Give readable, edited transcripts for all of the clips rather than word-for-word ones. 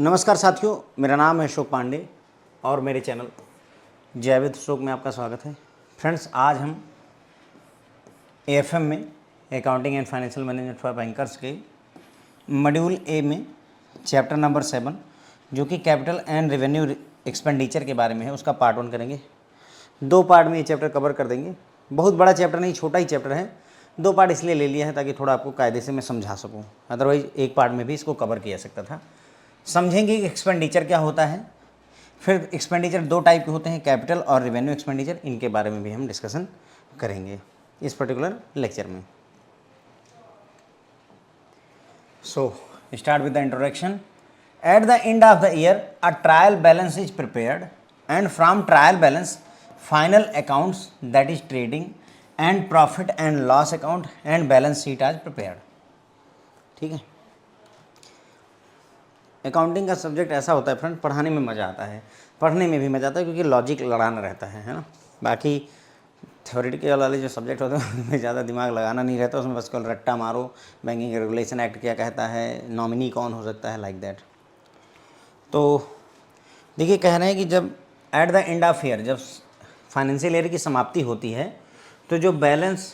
नमस्कार साथियों, मेरा नाम है अशोक पांडे और मेरे चैनल जैवित अशोक में आपका स्वागत है। फ्रेंड्स, आज हम AFM में accounting and financial management for bankers के मॉड्यूल ए में चैप्टर नंबर 7 जो कि कैपिटल एंड रेवेन्यू एक्सपेंडिचर के बारे में है, उसका पार्ट 1 करेंगे। 2 पार्ट में ये चैप्टर कवर कर देंगे। बहुत बड़ा चैप्टर नहीं, छोटा ही चैप्टर है। 2 पार्ट इसलिए ले लिया है ताकि थोड़ा आपको कायदे से मैं समझा सकूँ, अदरवाइज़ एक पार्ट में भी इसको कवर किया जा सकता था। समझेंगे कि एक्सपेंडिचर क्या होता है, फिर एक्सपेंडिचर 2 टाइप के होते हैं, कैपिटल और रेवेन्यू एक्सपेंडिचर। इनके बारे में भी हम डिस्कशन करेंगे इस पर्टिकुलर लेक्चर में। So start with the introduction. At the end of the year a trial balance is prepared and from trial balance final accounts that is trading and profit and loss account and balance sheet आज prepared. ठीक है, accounting का subject ऐसा होता है friend, पढ़ाने में मज़ा आता है, पढ़ने में भी मज़ा आता है क्योंकि लॉजिक लड़ाना रहता है ना। बाकी थ्योरेटिकल वाले जो सब्जेक्ट होते हैं उनमें ज़्यादा दिमाग लगाना नहीं रहता, उसमें बस केवल रट्टा मारो, बैंकिंग रेगुलेशन एक्ट क्या कहता है, नॉमिनी कौन हो सकता है, लाइक दैट। तो देखिए, कह रहे हैं कि जब at the end of year, जब फाइनेंशियल ईयर की समाप्ति होती है तो जो बैलेंस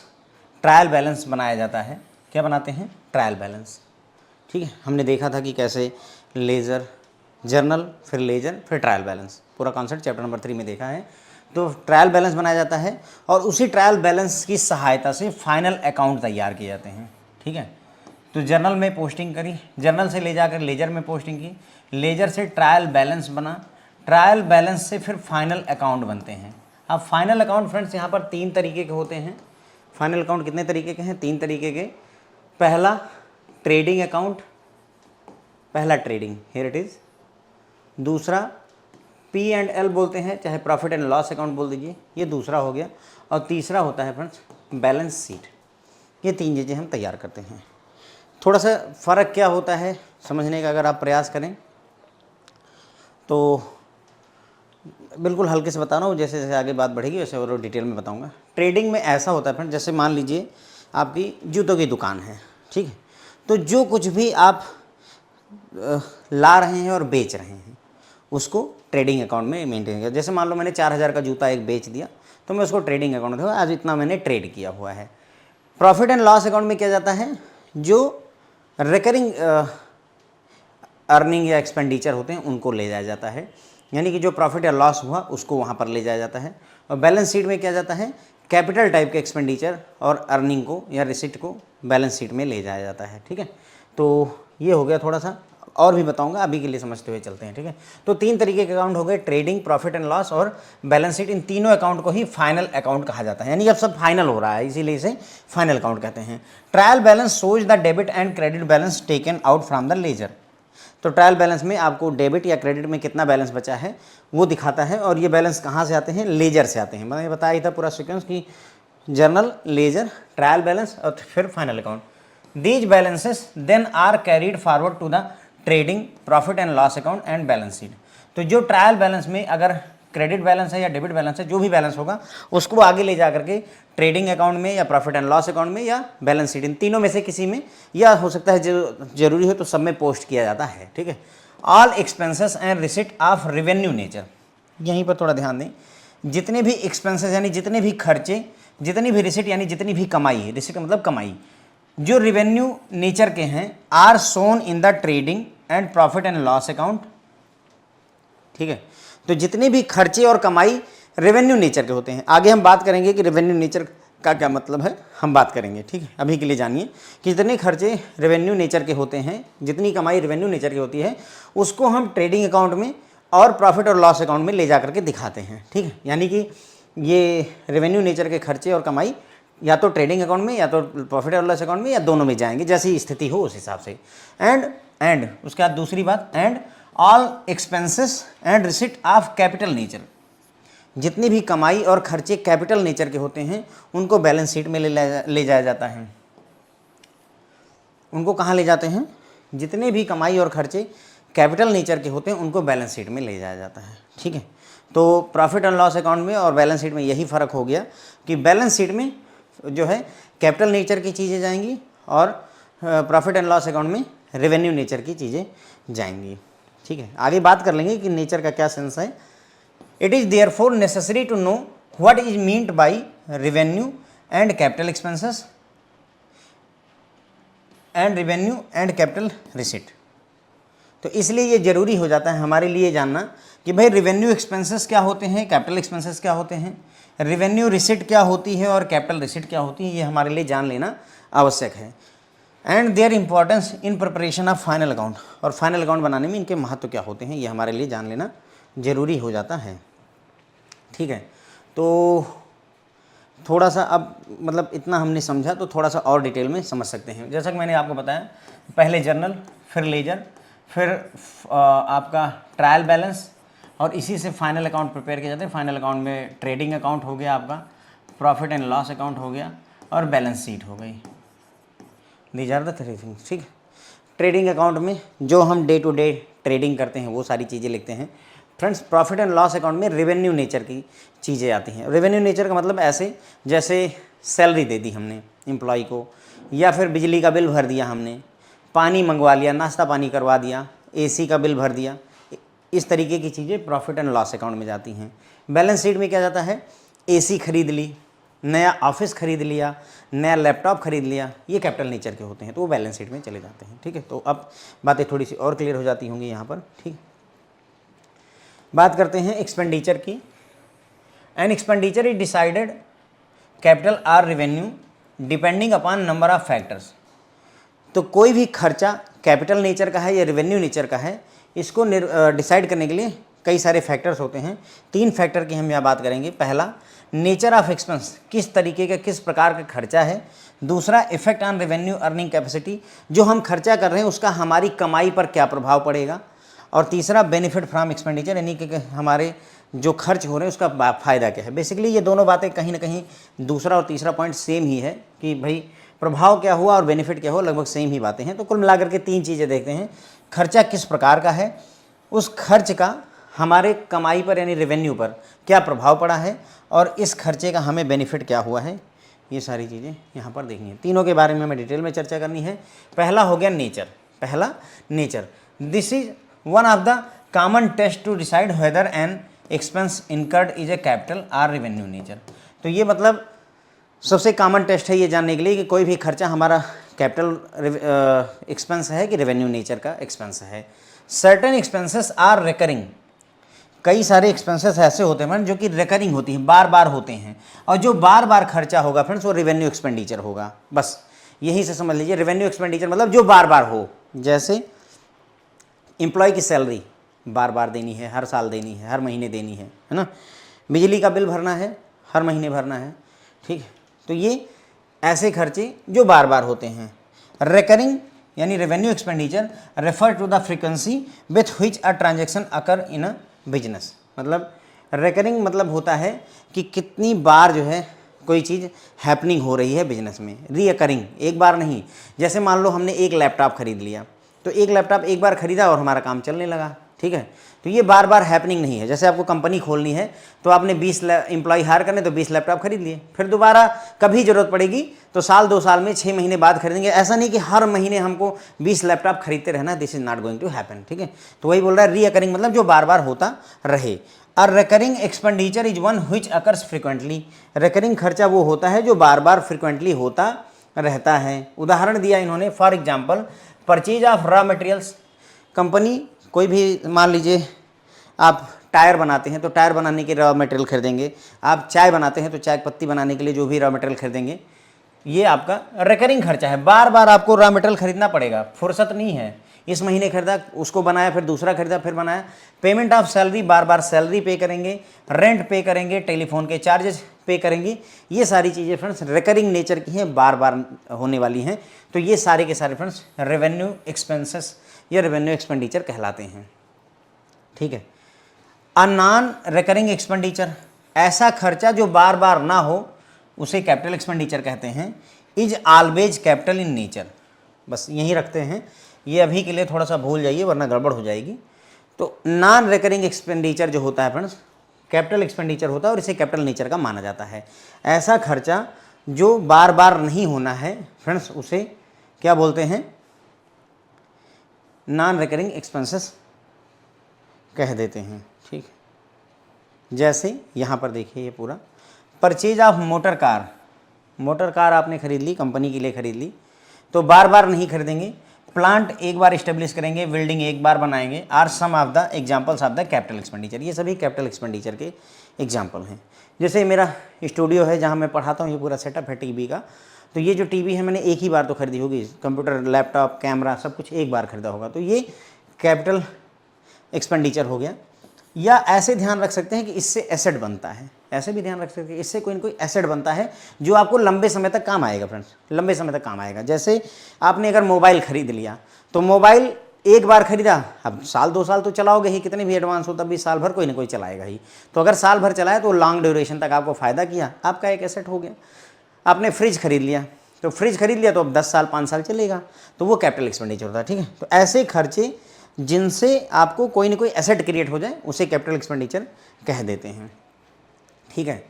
ट्रायल बैलेंस बनाया जाता है, क्या बनाते हैं? Trial balance. ठीक है, हमने देखा था कि कैसे लेजर, जर्नल, फिर लेजर, फिर ट्रायल बैलेंस, पूरा कॉन्सेप्ट चैप्टर नंबर 3 में देखा है। तो ट्रायल बैलेंस बनाया जाता है और उसी ट्रायल बैलेंस की सहायता से फाइनल अकाउंट तैयार किए जाते हैं। ठीक है, तो जर्नल में पोस्टिंग करी, जर्नल से ले जाकर लेजर में पोस्टिंग की, लेजर से ट्रायल बैलेंस बना, ट्रायल बैलेंस से फिर फाइनल अकाउंट बनते हैं। अब फाइनल अकाउंट फ्रेंड्स यहाँ पर 3 तरीके के होते हैं। फाइनल अकाउंट कितने तरीके के हैं? 3 तरीके के। पहला ट्रेडिंग अकाउंट, पहला ट्रेडिंग, हियर इट इज़। दूसरा P&L बोलते हैं, चाहे प्रॉफिट एंड लॉस अकाउंट बोल दीजिए, ये दूसरा हो गया। और तीसरा होता है फ्रेंड्स बैलेंस शीट। ये 3 चीज़ें हम तैयार करते हैं। थोड़ा सा फ़र्क क्या होता है समझने का अगर आप प्रयास करें तो बिल्कुल हल्के से बता रहा हूँ, जैसे जैसे आगे बात बढ़ेगी वैसे और डिटेल में बताऊँगा। ट्रेडिंग में ऐसा होता है फ्रेंड, जैसे मान लीजिए आपकी जूतों की दुकान है, ठीक है, तो जो कुछ भी आप ला रहे हैं और बेच रहे हैं उसको ट्रेडिंग अकाउंट में मेंटेन किया। जैसे मान लो मैंने 4000 का जूता एक बेच दिया तो मैं उसको ट्रेडिंग अकाउंट में, आज इतना मैंने ट्रेड किया हुआ है। प्रॉफिट एंड लॉस अकाउंट में किया जाता है, जो रिकरिंग अर्निंग या एक्सपेंडिचर होते हैं उनको ले जाया जाता है, यानी कि जो प्रॉफिट या लॉस हुआ उसको वहाँ पर ले जाया जाता है। और बैलेंस शीट में किया जाता है, कैपिटल टाइप के एक्सपेंडिचर और अर्निंग को या रिसिप्ट को बैलेंस शीट में ले जाया जाता है। ठीक है, तो ये हो गया, थोड़ा सा और भी बताऊंगा, अभी के लिए समझते हुए चलते हैं। ठीक है, तो 3 तरीके के अकाउंट हो गए, ट्रेडिंग, प्रॉफिट एंड लॉस और बैलेंस शीट। इन तीनों अकाउंट को ही फाइनल अकाउंट कहा जाता है, यानी अब सब फाइनल हो रहा है इसीलिए इसे फाइनल अकाउंट कहते हैं। Trial balance shows the debit and credit balance taken out from the ledger. तो ट्रायल बैलेंस में आपको डेबिट या क्रेडिट में कितना बैलेंस बचा है वो दिखाता है, और ये बैलेंस कहाँ से आते हैं? लेजर से आते हैं। मैंने बताया ही था पूरा सीक्वेंस कि जर्नल, लेजर, ट्रायल बैलेंस और फिर final account. These balances then are carried forward to the trading, profit and loss account and balance sheet। तो जो ट्रायल बैलेंस में अगर क्रेडिट बैलेंस है या डेबिट बैलेंस है, जो भी बैलेंस होगा उसको आगे ले जा करके ट्रेडिंग अकाउंट में या प्रॉफिट एंड लॉस अकाउंट में या बैलेंस शीट, इन तीनों में से किसी में, या हो सकता है जो जरूरी हो तो सब में पोस्ट किया जाता है। ठीक है, all expenses and receipt of revenue nature. यहीं पर थोड़ा ध्यान दें, जितने भी एक्सपेंसेस यानी जितने भी खर्चे, जितनी भी रिसिट यानी जितनी भी कमाई, रिसिट का मतलब कमाई, जो रिवेन्यू नेचर के हैं, are shown in the trading and profit and loss account. ठीक है, तो जितने भी खर्चे और कमाई रेवेन्यू नेचर के होते हैं। आगे हम बात करेंगे कि रेवेन्यू नेचर का क्या मतलब है, हम बात करेंगे। ठीक है, अभी के लिए जानिए कि जितने खर्चे रेवेन्यू नेचर के होते हैं, जितनी कमाई रेवेन्यू नेचर की होती है, उसको हम ट्रेडिंग अकाउंट में और प्रॉफिट और लॉस अकाउंट में ले जा करके दिखाते हैं। ठीक है, यानी कि ये रेवेन्यू नेचर के खर्चे और कमाई या तो ट्रेडिंग अकाउंट में या तो प्रॉफिट और लॉस अकाउंट में या दोनों में जाएंगे, जैसी स्थिति हो उस हिसाब से। एंड उसके बाद दूसरी बात, and all expenses and receipt of capital nature. जितनी भी कमाई और खर्चे कैपिटल नेचर के होते हैं उनको बैलेंस शीट में ले जाया जाता है। उनको कहाँ ले जाते हैं? जितने भी कमाई और खर्चे कैपिटल नेचर के होते हैं उनको बैलेंस शीट में ले जाया जाता है। ठीक है, तो प्रॉफिट एंड लॉस अकाउंट में और बैलेंस शीट में यही फ़र्क हो गया कि बैलेंस शीट में जो है कैपिटल नेचर की चीज़ें जाएंगी और प्रॉफिट एंड लॉस अकाउंट में रेवेन्यू नेचर की चीज़ें जाएंगी। ठीक है, आगे बात कर लेंगे कि नेचर का क्या सेंस है। It is therefore necessary to know what is meant by revenue and capital expenses and revenue and capital receipt. तो इसलिए ये ज़रूरी हो जाता है हमारे लिए जानना कि भाई रेवेन्यू एक्सपेंसेस क्या होते हैं, कैपिटल एक्सपेंसेस क्या होते हैं, रेवेन्यू रिसिट क्या होती है और कैपिटल रिसिट क्या होती है, ये हमारे लिए जान लेना आवश्यक है। And their importance in preparation of final account, और फाइनल अकाउंट बनाने में इनके महत्व क्या होते हैं, ये हमारे लिए जान लेना ज़रूरी हो जाता है। ठीक है, तो थोड़ा सा अब मतलब इतना हमने समझा, तो थोड़ा सा और डिटेल में समझ सकते हैं। जैसा कि मैंने आपको बताया, पहले जर्नल, फिर लेजर, फिर आपका ट्रायल बैलेंस, और इसी से फाइनल अकाउंट प्रिपेयर किए जाते हैं। फाइनल अकाउंट में ट्रेडिंग अकाउंट हो गया, आपका प्रॉफिट एंड लॉस अकाउंट हो गया, और बैलेंस शीट हो गई। These are the three things. ठीक है, ट्रेडिंग अकाउंट में जो हम डे टू डे ट्रेडिंग करते हैं वो सारी चीज़ें लिखते हैं। Friends, profit and loss account में रेवेन्यू नेचर की चीज़ें आती हैं। रेवेन्यू नेचर का मतलब ऐसे जैसे सैलरी दे दी हमने एम्प्लॉय को, या फिर बिजली का बिल भर दिया हमने, पानी मंगवा लिया, नाश्ता पानी करवा दिया, एसी का बिल भर दिया, इस तरीके की चीज़ें प्रॉफिट एंड लॉस अकाउंट में जाती हैं। बैलेंस शीट में क्या जाता है, एसी खरीद ली, नया ऑफिस खरीद लिया, नया लैपटॉप खरीद लिया, ये कैपिटल नेचर के होते हैं, तो वो बैलेंस शीट में चले जाते हैं। ठीक है, तो अब बातें थोड़ी सी और क्लियर हो जाती होंगी यहाँ पर। ठीक, बात करते हैं एक्सपेंडिचर की। An expenditure is decided capital or revenue depending upon number of factors. तो कोई भी खर्चा कैपिटल नेचर का है या रेवेन्यू नेचर का है, इसको डिसाइड करने के लिए कई सारे फैक्टर्स होते हैं। 3 फैक्टर की हम यहाँ बात करेंगे। पहला, नेचर ऑफ एक्सपेंस, किस तरीके का, किस प्रकार का खर्चा है। दूसरा, effect on revenue earning capacity, जो हम खर्चा कर रहे हैं उसका हमारी कमाई पर क्या प्रभाव पड़ेगा। और तीसरा, बेनिफिट फ्रॉम एक्सपेंडिचर, यानी कि हमारे जो खर्च हो रहे हैं उसका फ़ायदा क्या है। बेसिकली ये दोनों बातें कहीं ना कहीं, दूसरा और तीसरा पॉइंट सेम ही है कि भाई प्रभाव क्या हुआ और बेनिफिट क्या हुआ, लगभग सेम ही बातें हैं। तो कुल मिलाकर के 3 चीज़ें देखते हैं। खर्चा किस प्रकार का है, उस खर्च का हमारे कमाई पर यानी रेवेन्यू पर क्या प्रभाव पड़ा है, और इस खर्चे का हमें बेनिफिट क्या हुआ है, ये सारी चीज़ें यहाँ पर देखनी है। तीनों के बारे में हमें डिटेल में चर्चा करनी है। पहला हो गया नेचर। पहला, nature. This is one of the common test to decide whether an expense incurred is a capital or revenue nature. तो ये मतलब सबसे कॉमन टेस्ट है ये जानने के लिए कि कोई भी खर्चा हमारा कैपिटल एक्सपेंस है कि रेवेन्यू नेचर का एक्सपेंस है। सर्टेन एक्सपेंसेस आर रिकरिंग, कई सारे एक्सपेंसेस ऐसे होते हैं जो कि रिकरिंग होती हैं, बार बार होते हैं, और जो बार बार खर्चा होगा फ्रेंड्स वो रेवेन्यू एक्सपेंडिचर होगा। बस यही से समझ लीजिए, रेवेन्यू एक्सपेंडिचर मतलब जो बार बार हो। जैसे एम्प्लॉय की सैलरी बार बार देनी है, हर साल देनी है, हर महीने देनी है ना। बिजली का बिल भरना है, हर महीने भरना है। ठीक है, तो ये ऐसे खर्चे जो बार बार होते हैं। रिकरिंग यानी revenue expenditure refer to the frequency with which a transaction occur in a business. मतलब रिकरिंग मतलब होता है कि कितनी बार जो है कोई चीज़ हैपनिंग हो रही है बिजनेस में। रीअकरिंग एक बार नहीं। जैसे मान लो हमने एक लैपटॉप खरीद लिया, तो एक लैपटॉप एक बार खरीदा और हमारा काम चलने लगा। ठीक है, तो ये बार बार हैपनिंग नहीं है। जैसे आपको कंपनी खोलनी है तो आपने 20 एम्प्लॉय हायर करने, तो 20 लैपटॉप खरीद लिए, फिर दोबारा कभी ज़रूरत पड़ेगी तो साल 2 साल में 6 महीने बाद खरीदेंगे। ऐसा नहीं कि हर महीने हमको 20 लैपटॉप खरीदते रहना, this is not going to happen. ठीक है, तो वही बोल रहा है रीअकरिंग मतलब जो बार बार होता रहे। और recurring expenditure is one which occurs frequently, recurring खर्चा वो होता है जो बार बार फ्रिक्वेंटली होता रहता है। उदाहरण दिया इन्होंने, for example purchase of raw materials. Company कोई भी, मान लीजिए आप टायर बनाते हैं तो टायर बनाने के रॉ मटेरियल खरीदेंगे, आप चाय बनाते हैं तो चाय पत्ती बनाने के लिए जो भी रॉ मटेरियल खरीदेंगे, ये आपका रिकरिंग खर्चा है। बार बार आपको रॉ मटेरियल खरीदना पड़ेगा, फुर्सत नहीं है। इस महीने खरीदा, उसको बनाया, फिर दूसरा खरीदा, फिर बनाया। Payment of salary, bar bar salary पे करेंगे, रेंट पे करेंगे, टेलीफोन के चार्जेस पे करेंगे। ये सारी चीज़ें फ्रेंड्स रिकरिंग नेचर की हैं, बार बार होने वाली हैं। तो ये सारे के सारे फ्रेंड्स रेवेन्यू एक्सपेंसेस या रेवेन्यू एक्सपेंडिचर कहलाते हैं। ठीक है, अ नॉन रिकरिंग एक्सपेंडिचर, ऐसा खर्चा जो बार बार ना हो उसे कैपिटल एक्सपेंडिचर कहते हैं। Is always capital in nature, बस यहीं रखते हैं, ये अभी के लिए थोड़ा सा भूल जाइए वरना गड़बड़ हो जाएगी। तो नॉन रिकरिंग एक्सपेंडिचर जो होता है फ्रेंड्स कैपिटल एक्सपेंडिचर होता है और इसे कैपिटल नेचर का माना जाता है। ऐसा खर्चा जो बार बार नहीं होना है फ्रेंड्स उसे क्या बोलते हैं, नॉन रिकरिंग एक्सपेंसेस कह देते हैं। ठीक है, जैसे यहाँ पर देखिए ये पूरा purchase of motor car, motor car आपने खरीद ली, कंपनी के लिए खरीद ली, तो बार बार नहीं खरीदेंगे, प्लांट एक बार इस्टेब्लिश करेंगे, बिल्डिंग एक बार बनाएंगे, are some of the examples of the capital expenditure. ये सभी कैपिटल एक्सपेंडिचर के एग्जाम्पल हैं। जैसे मेरा स्टूडियो है जहाँ मैं पढ़ाता हूँ, ये पूरा सेटअप है टीवी का, तो ये जो टीवी है मैंने एक ही बार तो खरीदी होगी, कंप्यूटर, लैपटॉप, कैमरा सब कुछ एक बार खरीदा होगा, तो ये कैपिटल एक्सपेंडिचर हो गया। या ऐसे ध्यान रख सकते हैं कि इससे एसेट बनता है, ऐसे भी ध्यान रख सकते हैं इससे कोई ना कोई एसेट बनता है जो आपको लंबे समय तक काम आएगा फ्रेंड्स, लंबे समय तक काम आएगा। जैसे आपने अगर मोबाइल खरीद लिया, तो मोबाइल एक बार खरीदा, अब साल 2 साल तो चलाओगे ही, कितने भी एडवांस हो तब भी साल भर कोई ना कोई चलाएगा ही। तो अगर साल भर चलाए तो लॉन्ग ड्यूरेशन तक आपको फ़ायदा किया, आपका एक एसेट हो गया। आपने फ्रिज खरीद लिया, तो फ्रिज खरीद लिया तो अब 10 साल 5 साल चलेगा, तो वो कैपिटल एक्सपेंडिचर होता है। ठीक है, तो ऐसे खर्चे जिनसे आपको कोई ना कोई एसेट क्रिएट हो जाए उसे कैपिटल एक्सपेंडिचर कह देते हैं। ठीक है,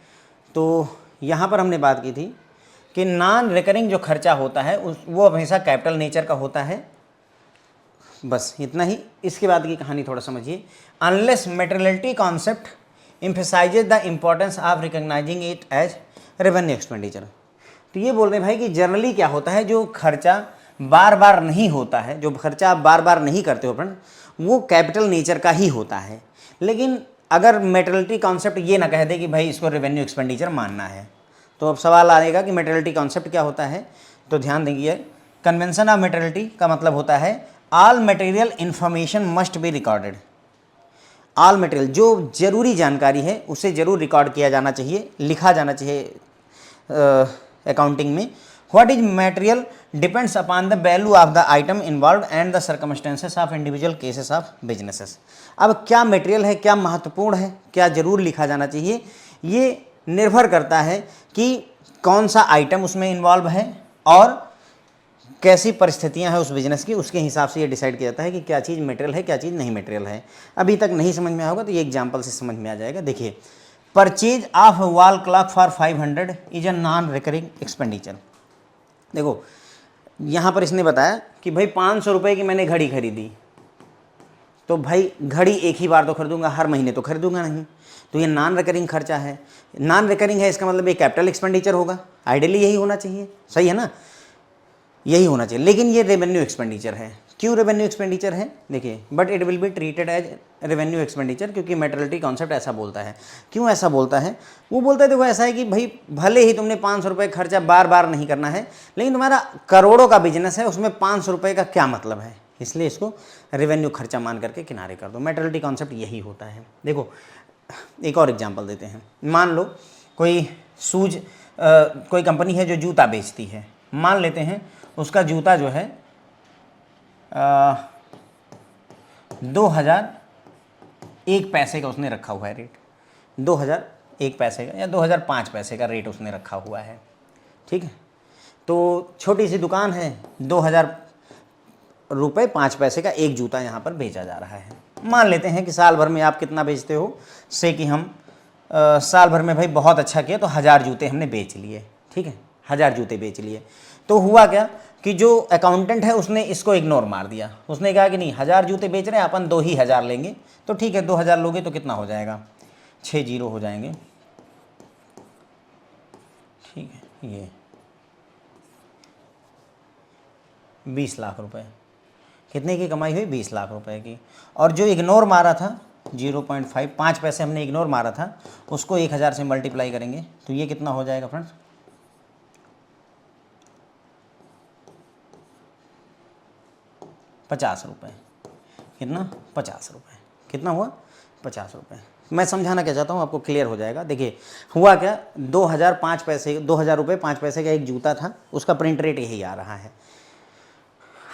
तो यहाँ पर हमने बात की थी कि नॉन रिकरिंग जो खर्चा होता है वो हमेशा कैपिटल नेचर का होता है। बस इतना ही। इसके बाद की कहानी थोड़ा समझिए। Unless materiality concept emphasises the importance of recognising it as revenue expenditure. तो ये बोल रहे हैं भाई कि जनरली क्या होता है, जो खर्चा बार बार नहीं होता है, जो खर्चा आप बार बार नहीं करते हो फ्रेंड, वो कैपिटल नेचर का ही होता है। लेकिन अगर मेटेरियलिटी कॉन्सेप्ट ये ना कह दे कि भाई इसको रेवेन्यू एक्सपेंडिचर मानना है, तो अब सवाल आएगा कि मेटेरियलिटी कॉन्सेप्ट क्या होता है। तो ध्यान देंगे, कन्वेंशन ऑफ मेटेरियलिटी का मतलब होता है all material information must be recorded. All material, जो जरूरी जानकारी है उसे जरूर रिकॉर्ड किया जाना चाहिए, लिखा जाना चाहिए अकाउंटिंग में। What is material depends upon the value of the item involve and the circumstances of individual cases of businesses. अब क्या मटेरियल है, क्या महत्वपूर्ण है, क्या जरूर लिखा जाना चाहिए, ये निर्भर करता है कि कौन सा आइटम उसमें इन्वॉल्व है और कैसी परिस्थितियां हैं उस बिजनेस की, उसके हिसाब से ये डिसाइड किया जाता है कि क्या चीज़ मटेरियल है, क्या चीज़ नहीं मटेरियल है। अभी तक नहीं समझ में आएगा तो ये एग्जांपल से समझ में आ जाएगा। देखिए, purchase of wall clock for 500 is a non recurring expenditure. देखो यहाँ पर इसने बताया कि भाई 500 रुपये की मैंने घड़ी खरीदी, तो भाई घड़ी एक ही बार तो खरीदूंगा, हर महीने तो खरीदूंगा नहीं, तो ये नॉन रिकरिंग खर्चा है। नॉन रिकरिंग है, इसका मतलब ये कैपिटल एक्सपेंडिचर होगा, आइडियली यही होना चाहिए, सही है ना, यही होना चाहिए। लेकिन ये रेवेन्यू एक्सपेंडिचर है। क्यों रेवेन्यू एक्सपेंडिचर है? देखिए, but it will be treated as revenue expenditure, क्योंकि मेटेरियलिटी कॉन्सेप्ट ऐसा बोलता है। क्यों ऐसा बोलता है? वो बोलता है देखो ऐसा है कि भाई भले ही तुमने 500 रुपये खर्चा बार बार नहीं करना है, लेकिन तुम्हारा करोड़ों का बिजनेस है, उसमें 500 रुपये का क्या मतलब है, इसलिए इसको रेवेन्यू खर्चा मान करके किनारे कर दो। मेटेरियलिटी कॉन्सेप्ट यही होता है। देखो एक और एग्जाम्पल देते हैं। मान लो कोई कोई कंपनी है जो जूता बेचती है, मान लेते हैं उसका जूता जो है 2001 पैसे का उसने रखा हुआ है रेट, 2001 पैसे का या 2005 पैसे का रेट उसने रखा हुआ है। ठीक है, तो छोटी सी दुकान है, 2000 रुपये 5 पैसे का एक जूता यहाँ पर बेचा जा रहा है। मान लेते हैं कि साल भर में आप कितना बेचते हो, से कि हम साल भर में भाई बहुत अच्छा किया तो 1000 जूते हमने बेच लिए। ठीक है, 1000 जूते बेच लिए। तो हुआ क्या कि जो अकाउंटेंट है उसने इसको इग्नोर मार दिया, उसने कहा कि नहीं 1000 जूते बेच रहे हैं, अपन 2 ही 1000 लेंगे। तो ठीक है, 2000 लोगे तो कितना हो जाएगा, 6 जीरो हो जाएंगे। ठीक है, ये 20 लाख रुपए, कितने की कमाई हुई, 20 लाख रुपए की। और जो इग्नोर मारा था 0.5 5 पैसे हमने इग्नोर मारा था, उसको 1000 से मल्टीप्लाई करेंगे तो ये कितना हो जाएगा फ्रेंड्स, 50 रुपये। कितना, 50 रुपये। कितना हुआ, 50 रुपये। मैं समझाना क्या चाहता हूँ, आपको क्लियर हो जाएगा। देखिए हुआ क्या, 2005 पैसे 2000 रुपये 5 पैसे का एक जूता था, उसका प्रिंट रेट यही आ रहा है।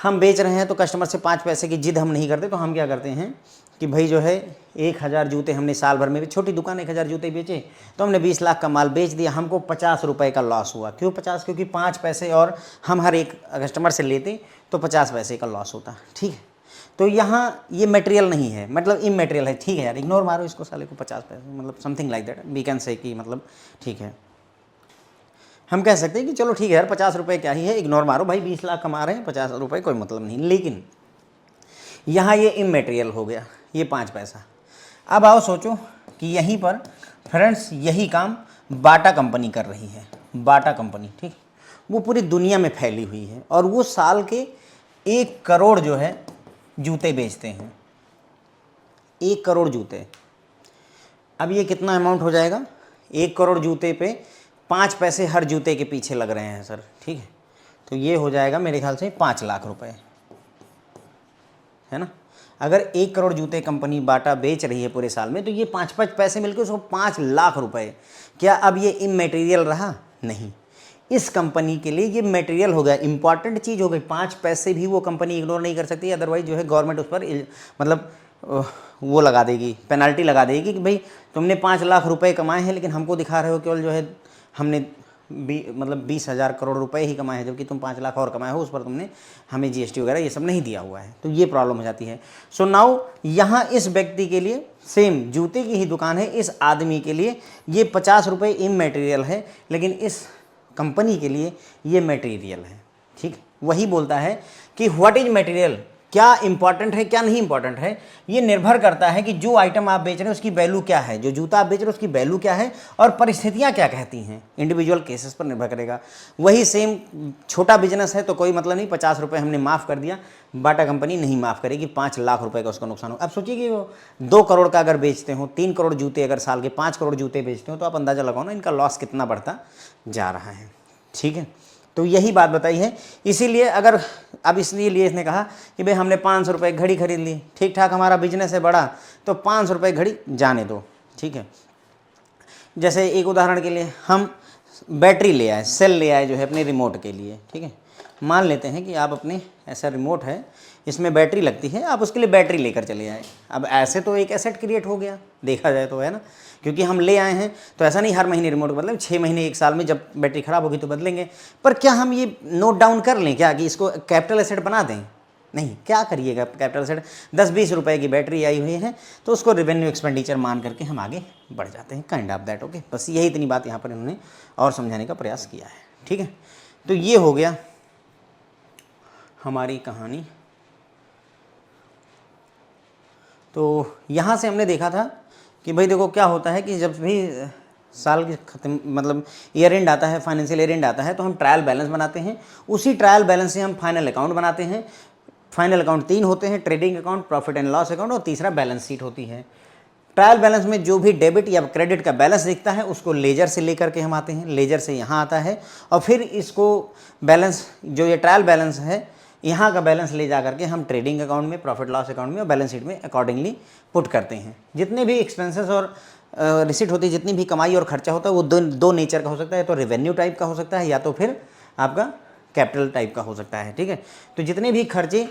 हम बेच रहे हैं तो कस्टमर से 5 पैसे की जिद हम नहीं करते, तो हम क्या करते हैं कि भाई जो है 1000 जूते हमने साल भर में भी, छोटी दुकान 1000 जूते बेचे तो हमने 20 लाख का माल बेच दिया, हमको 50 रुपये का लॉस हुआ। क्यों 50? क्योंकि 5 पैसे और हम हर एक कस्टमर से लेते तो 50 पैसे का लॉस होता। ठीक है, तो यहाँ ये मटेरियल नहीं है, मतलब इमटेरियल है। ठीक है यार, इग्नोर मारो इसको साले को, 50 पैसे मतलब something like that we can say कि मतलब ठीक है, हम कह सकते हैं कि चलो ठीक है यार 50 रुपये क्या ही है, इग्नोर मारो भाई, 20 लाख कमा रहे हैं, 50 रुपये कोई मतलब नहीं। लेकिन यहाँ ये इमटेरियल हो गया, ये 5 पैसा, अब आओ सोचो कि यहीं पर फ्रेंड्स यही काम बाटा कंपनी कर रही है। बाटा कंपनी, ठीक, वो पूरी दुनिया में फैली हुई है और वो साल के 1 करोड़ जो है जूते बेचते हैं, 1 करोड़ जूते। अब ये कितना अमाउंट हो जाएगा? 1 करोड़ जूते पे 5 पैसे हर जूते के पीछे लग रहे हैं सर, ठीक है। तो ये हो जाएगा मेरे ख्याल से 5 लाख रुपए, है ना। अगर 1 करोड़ जूते कंपनी बाटा बेच रही है पूरे साल में, तो ये 5-5 पैसे मिलकर उसको 5 लाख रुपए। क्या अब ये इमैटेरियल रहा? नहीं, इस कंपनी के लिए ये मटेरियल हो गया, इंपॉर्टेंट चीज़ हो गई। 5 पैसे भी वो कंपनी इग्नोर नहीं कर सकती, अदरवाइज जो है गवर्नमेंट उस पर मतलब वो लगा देगी, पेनल्टी लगा देगी कि भाई तुमने 5 लाख रुपए कमाए हैं लेकिन हमको दिखा रहे हो केवल जो है हमने 20,000 करोड़ रुपए ही कमाए हैं, जबकि तुम 5 लाख और कमाए हो, उस पर तुमने हमें जीएसटी वगैरह ये सब नहीं दिया हुआ है। तो ये प्रॉब्लम हो जाती है। सो नाउ यहाँ इस व्यक्ति के लिए सेम जूते की ही दुकान है, इस आदमी के लिए ये 50 रुपये इमैटेरियल है, लेकिन इस कंपनी के लिए ये मटेरियल है, ठीक। वही बोलता है कि व्हाट इज मटेरियल, क्या इंपॉर्टेंट है क्या नहीं इंपॉर्टेंट है, ये निर्भर करता है कि जो आइटम आप बेच रहे हैं उसकी वैल्यू क्या है, जो जूता आप बेच रहे हैं उसकी वैल्यू क्या है और परिस्थितियां क्या कहती हैं, इंडिविजुअल केसेस पर निर्भर करेगा। वही सेम छोटा बिजनेस है तो कोई मतलब नहीं, 50 रुपये हमने माफ़ कर दिया, बाटा कंपनी नहीं माफ़ करेगी, 5 लाख रुपए का उसका नुकसान हो। अब सोचिए कि वो 2 करोड़ का अगर बेचते हो, 3 करोड़ जूते अगर साल के 5 करोड़ जूते बेचते हो, तो आप अंदाज़ा लगाओ ना इनका लॉस कितना बढ़ता जा रहा है, ठीक है। तो यही बात बताई है। इसीलिए अगर अब इसलिए इसने कहा कि भाई हमने 500 रुपये घड़ी खरीद ली, ठीक ठाक हमारा बिजनेस है बड़ा, तो 500 रुपये घड़ी जाने दो, ठीक है। जैसे एक उदाहरण के लिए हम बैटरी ले आए, सेल ले आए जो है अपने रिमोट के लिए, ठीक है। मान लेते हैं कि आप अपने ऐसा रिमोट है, इसमें बैटरी लगती है, आप उसके लिए बैटरी लेकर चले आए। अब ऐसे तो एक एसेट क्रिएट हो गया देखा जाए तो, है ना, क्योंकि हम ले आए हैं। तो ऐसा नहीं हर महीने रिमोट मतलब 6 महीने 1 साल में जब बैटरी ख़राब होगी तो बदलेंगे। पर क्या हम ये नोट डाउन कर लें क्या कि इसको कैपिटल एसेट बना दें? नहीं, क्या करिएगा कैपिटल एसेट, 10-20 रुपए की बैटरी आई हुई है तो उसको रेवेन्यू एक्सपेंडिचर मान करके हम आगे बढ़ जाते हैं, काइंड ऑफ दैट, ओके। बस यही इतनी बात यहाँ पर इन्होंने और समझाने का प्रयास किया है, ठीक है। तो ये हो गया हमारी कहानी। तो यहाँ से हमने देखा था कि भाई देखो क्या होता है कि जब भी साल के खत्म मतलब ईयर एंड आता है, फाइनेंशियल ईयर एंड आता है, तो हम ट्रायल बैलेंस बनाते हैं, उसी ट्रायल बैलेंस से हम फाइनल अकाउंट बनाते हैं। फाइनल अकाउंट 3 होते हैं, trading account, profit and loss account और तीसरा बैलेंस शीट होती है। ट्रायल बैलेंस में जो भी डेबिट या क्रेडिट का बैलेंस दिखता है उसको लेजर से लेकर के हम आते हैं, लेजर से यहाँ आता है और फिर इसको बैलेंस जो ये ट्रायल बैलेंस है यहाँ का बैलेंस ले जा करके हम ट्रेडिंग अकाउंट में, प्रॉफिट लॉस अकाउंट में और बैलेंस शीट में अकॉर्डिंगली पुट करते हैं। जितने भी एक्सपेंसेस और रिसिट होती है, जितनी भी कमाई और खर्चा होता है वो दो नेचर का हो सकता है, तो रेवेन्यू टाइप का हो सकता है या तो फिर आपका कैपिटल टाइप का हो सकता है, ठीक है। तो जितने भी खर्चे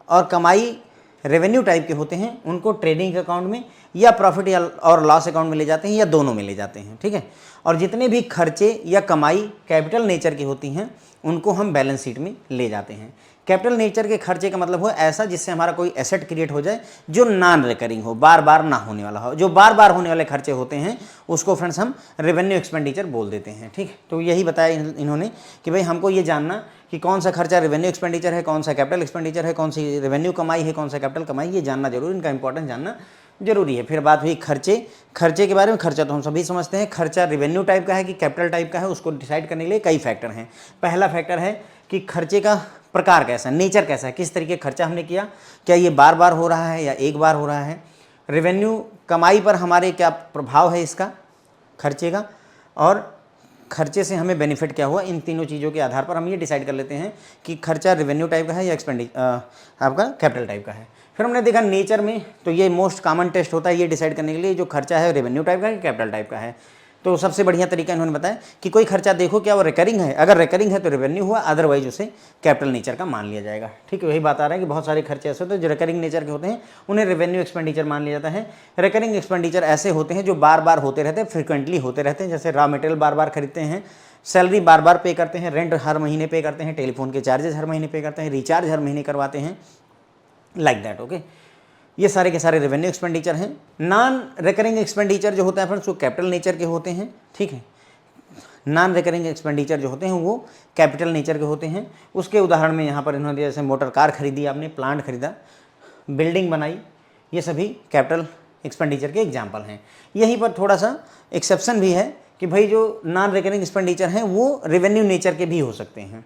और कमाई रेवेन्यू टाइप के होते हैं उनको ट्रेडिंग अकाउंट में या प्रॉफिट या और लॉस अकाउंट में ले जाते हैं या दोनों में ले जाते हैं, ठीक है। और जितने भी खर्चे या कमाई कैपिटल नेचर की होती हैं उनको हम बैलेंस शीट में ले जाते हैं। कैपिटल नेचर के खर्चे का मतलब हो ऐसा जिससे हमारा कोई एसेट क्रिएट हो जाए जो नॉन रिकरिंग हो, बार बार ना होने वाला हो। जो बार बार होने वाले खर्चे होते हैं उसको फ्रेंड्स हम रेवेन्यू एक्सपेंडिचर बोल देते हैं, ठीक है। तो यही बताया इन्होंने कि भाई हमको ये जानना कि कौन सा खर्चा रेवेन्यू एक्सपेंडिचर है, कौन सा कैपिटल एक्सपेंडिचर है, कौन सी रेवेन्यू कमाई है, कौन सा कैपिटल कमाई, ये जानना जरूरी, इनका इंपॉर्टेंस जानना जरूरी है। फिर बात हुई खर्चे के बारे में। खर्चा तो हम सभी समझते हैं, खर्चा रेवेन्यू टाइप का है कि कैपिटल टाइप का है, उसको डिसाइड करने के लिए कई फैक्टर हैं। पहला फैक्टर है कि खर्चे का प्रकार कैसा है, नेचर कैसा है, किस तरीके खर्चा हमने किया, क्या ये बार बार हो रहा है या एक बार हो रहा है। रेवेन्यू कमाई पर हमारे क्या प्रभाव है इसका खर्चे का, और खर्चे से हमें बेनिफिट क्या हुआ। इन तीनों चीज़ों के आधार पर हम ये डिसाइड कर लेते हैं कि खर्चा रेवेन्यू टाइप का है या आपका कैपिटल टाइप का है। फिर हमने देखा नेचर में, तो ये मोस्ट कॉमन टेस्ट होता है ये डिसाइड करने के लिए जो खर्चा है रेवेन्यू टाइप का है कैपिटल टाइप का है। तो सबसे बढ़िया तरीका इन्होंने बताया कि कोई खर्चा देखो क्या वो रिकरिंग है, अगर रिकरिंग है तो रेवेन्यू हुआ, अदरवाइज उसे कैपिटल नेचर का मान लिया जाएगा, ठीक है। वही बात आ रहा है कि बहुत सारे खर्चे ऐसे होते हैं जो रिकरिंग नेचर के होते हैं, उन्हें रेवेन्यू एक्सपेंडिचर मान लिया जाता है। रिकरिंग एक्सपेंडिचर ऐसे होते हैं जो बार बार होते रहते हैं, फ्रिक्वेंटली होते रहते हैं, जैसे रॉ मटेरियल बार बार खरीदते हैं, सैलरी बार बार पे करते हैं, रेंट हर महीने पे करते हैं, टेलीफोन के चार्जेस हर महीने पे करते हैं, रिचार्ज हर महीने करवाते हैं, लाइक दैट, ओके। ये सारे के सारे रेवेन्यू एक्सपेंडिचर हैं। नॉन रिकरिंग एक्सपेंडिचर जो होता है फ्रेंड्स वो कैपिटल नेचर के होते हैं, ठीक है। नॉन रिकरिंग एक्सपेंडिचर जो होते हैं वो कैपिटल नेचर के होते हैं। उसके उदाहरण में यहाँ पर इन्होंने जैसे मोटर कार खरीदी आपने, प्लांट खरीदा, बिल्डिंग बनाई, ये सभी कैपिटल एक्सपेंडिचर के एग्जाम्पल हैं। यहीं पर थोड़ा सा एक्सेप्शन भी है कि भाई जो नॉन रिकरिंग एक्सपेंडिचर हैं वो रेवेन्यू नेचर के भी हो सकते हैं,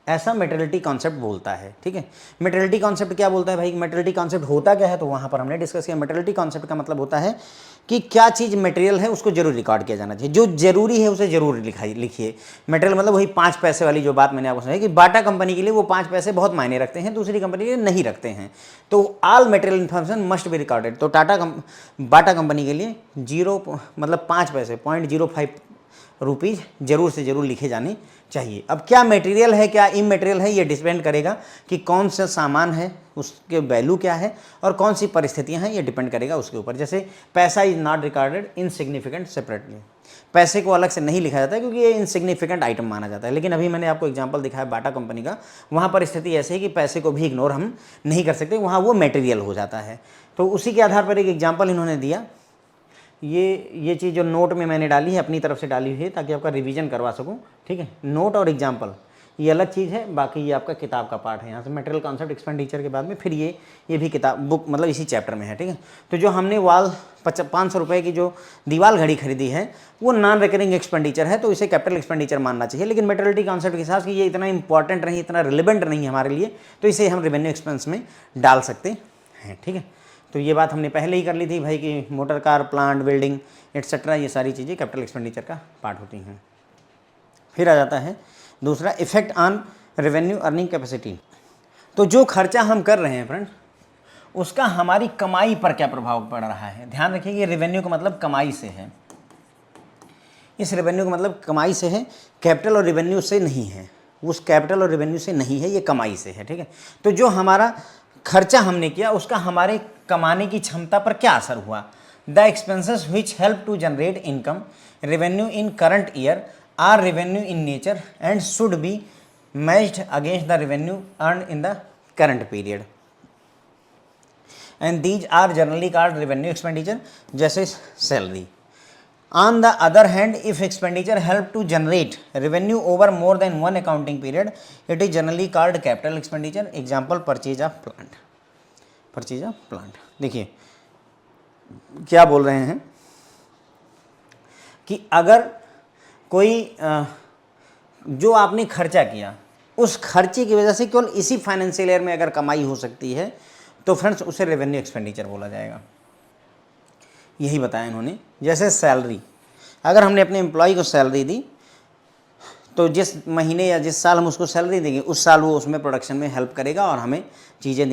ऐसा मेटेरियलिटी कॉन्सेप्ट बोलता है। ठीक है, मेटेरियलिटी कॉन्सेप्ट क्या बोलता है भाई, मेटेरियलिटी कॉन्सेप्ट होता क्या है, तो वहाँ पर हमने डिस्कस किया। मेटेरियलिटी कॉन्सेप्ट का मतलब होता है कि क्या चीज़ मटेरियल है उसको जरूर रिकॉर्ड किया जाना चाहिए, जो जरूरी है उसे जरूर लिखिए। मटेरियल मतलब वही 5 पैसे वाली जो बात मैंने आपको समझाई कि बाटा कंपनी के लिए वो 5 पैसे बहुत मायने रखते हैं, दूसरी कंपनी के लिए नहीं रखते हैं, तो all material information must be recorded. तो बाटा कंपनी के लिए 0 मतलब 5 पैसे 0.05 रुपीज़ जरूर से जरूर लिखे जाने चाहिए। अब क्या मटेरियल है क्या इमटेरियल है, ये डिपेंड करेगा कि कौन सा सामान है, उसके वैल्यू क्या है और कौन सी परिस्थितियां हैं, ये डिपेंड करेगा उसके ऊपर। जैसे पैसा is not recorded insignificant separately, पैसे को अलग से नहीं लिखा जाता है क्योंकि ये इनसिग्निफिकेंट आइटम माना जाता है। लेकिन अभी मैंने आपको एग्जांपल दिखाया बाटा कंपनी का, वहाँ पर स्थिति ऐसी है कि पैसे को भी इग्नोर हम नहीं कर सकते, वहाँ वो मटेरियल हो जाता है। तो उसी के आधार पर एक एग्जाम्पल इन्होंने दिया। ये चीज़ जो नोट में मैंने डाली है अपनी तरफ से डाली हुई है ताकि आपका रिवीजन करवा सकूं। ठीक है, नोट और एग्जाम्पल ये अलग चीज़ है, बाकी ये आपका किताब का पार्ट है। यहाँ से मटेरियल कॉन्सेप्ट एक्सपेंडिचर के बाद में फिर ये भी किताब बुक मतलब इसी चैप्टर में है। ठीक है, तो जो हमने 500 रुपये की जो दीवार घड़ी खरीदी है वो नॉन रिकरिंग एक्सपेंडिचर है, तो इसे कैपिटल एक्सपेंडिचर मानना चाहिए। लेकिन मटेरियलिटी कॉन्सेप्ट के हिसाब से ये इतना इंपॉर्टेंट नहीं, इतना रिलेवेंट नहीं है हमारे लिए, तो इसे हम रेवेन्यू एक्सपेंस में डाल सकते हैं। ठीक है, तो ये बात हमने पहले ही कर ली थी भाई कि motor car, plant, building etcetera ये सारी चीज़ें कैपिटल एक्सपेंडिचर का पार्ट होती हैं। फिर आ जाता है दूसरा, effect on revenue earning capacity. तो जो खर्चा हम कर रहे हैं फ्रेंड्स, उसका हमारी कमाई पर क्या प्रभाव पड़ रहा है। ध्यान रखिए ये रेवेन्यू का मतलब कमाई से है, इस रेवेन्यू का मतलब कमाई से है, कैपिटल और रेवेन्यू से नहीं है, उस कैपिटल और रेवेन्यू से नहीं है, ये कमाई से है। ठीक है, तो जो हमारा खर्चा हमने किया उसका हमारे कमाने की क्षमता पर क्या असर हुआ। The expenses which help to generate income revenue in current year are revenue in nature and should be matched against the revenue earn in the current period and these are generally called revenue expenditure, जैसे salary. On the other hand, if expenditure help to generate revenue over more than one accounting period, it is generally called capital expenditure. Example, purchase of plant. Purchase of plant. देखिए क्या बोल रहे हैं कि अगर कोई जो आपने खर्चा किया उस खर्चे की वजह से केवल इसी फाइनेंशियल ईयर में अगर कमाई हो सकती है तो फ्रेंड्स उसे रेवेन्यू एक्सपेंडिचर बोला जाएगा। यही बताया इन्होंने। जैसे सैलरी, अगर हमने अपने एम्प्लॉय को सैलरी दी तो जिस महीने या जिस साल हम उसको सैलरी देंगे उस साल वो उसमें प्रोडक्शन में हेल्प करेगा और हमें चीज़ें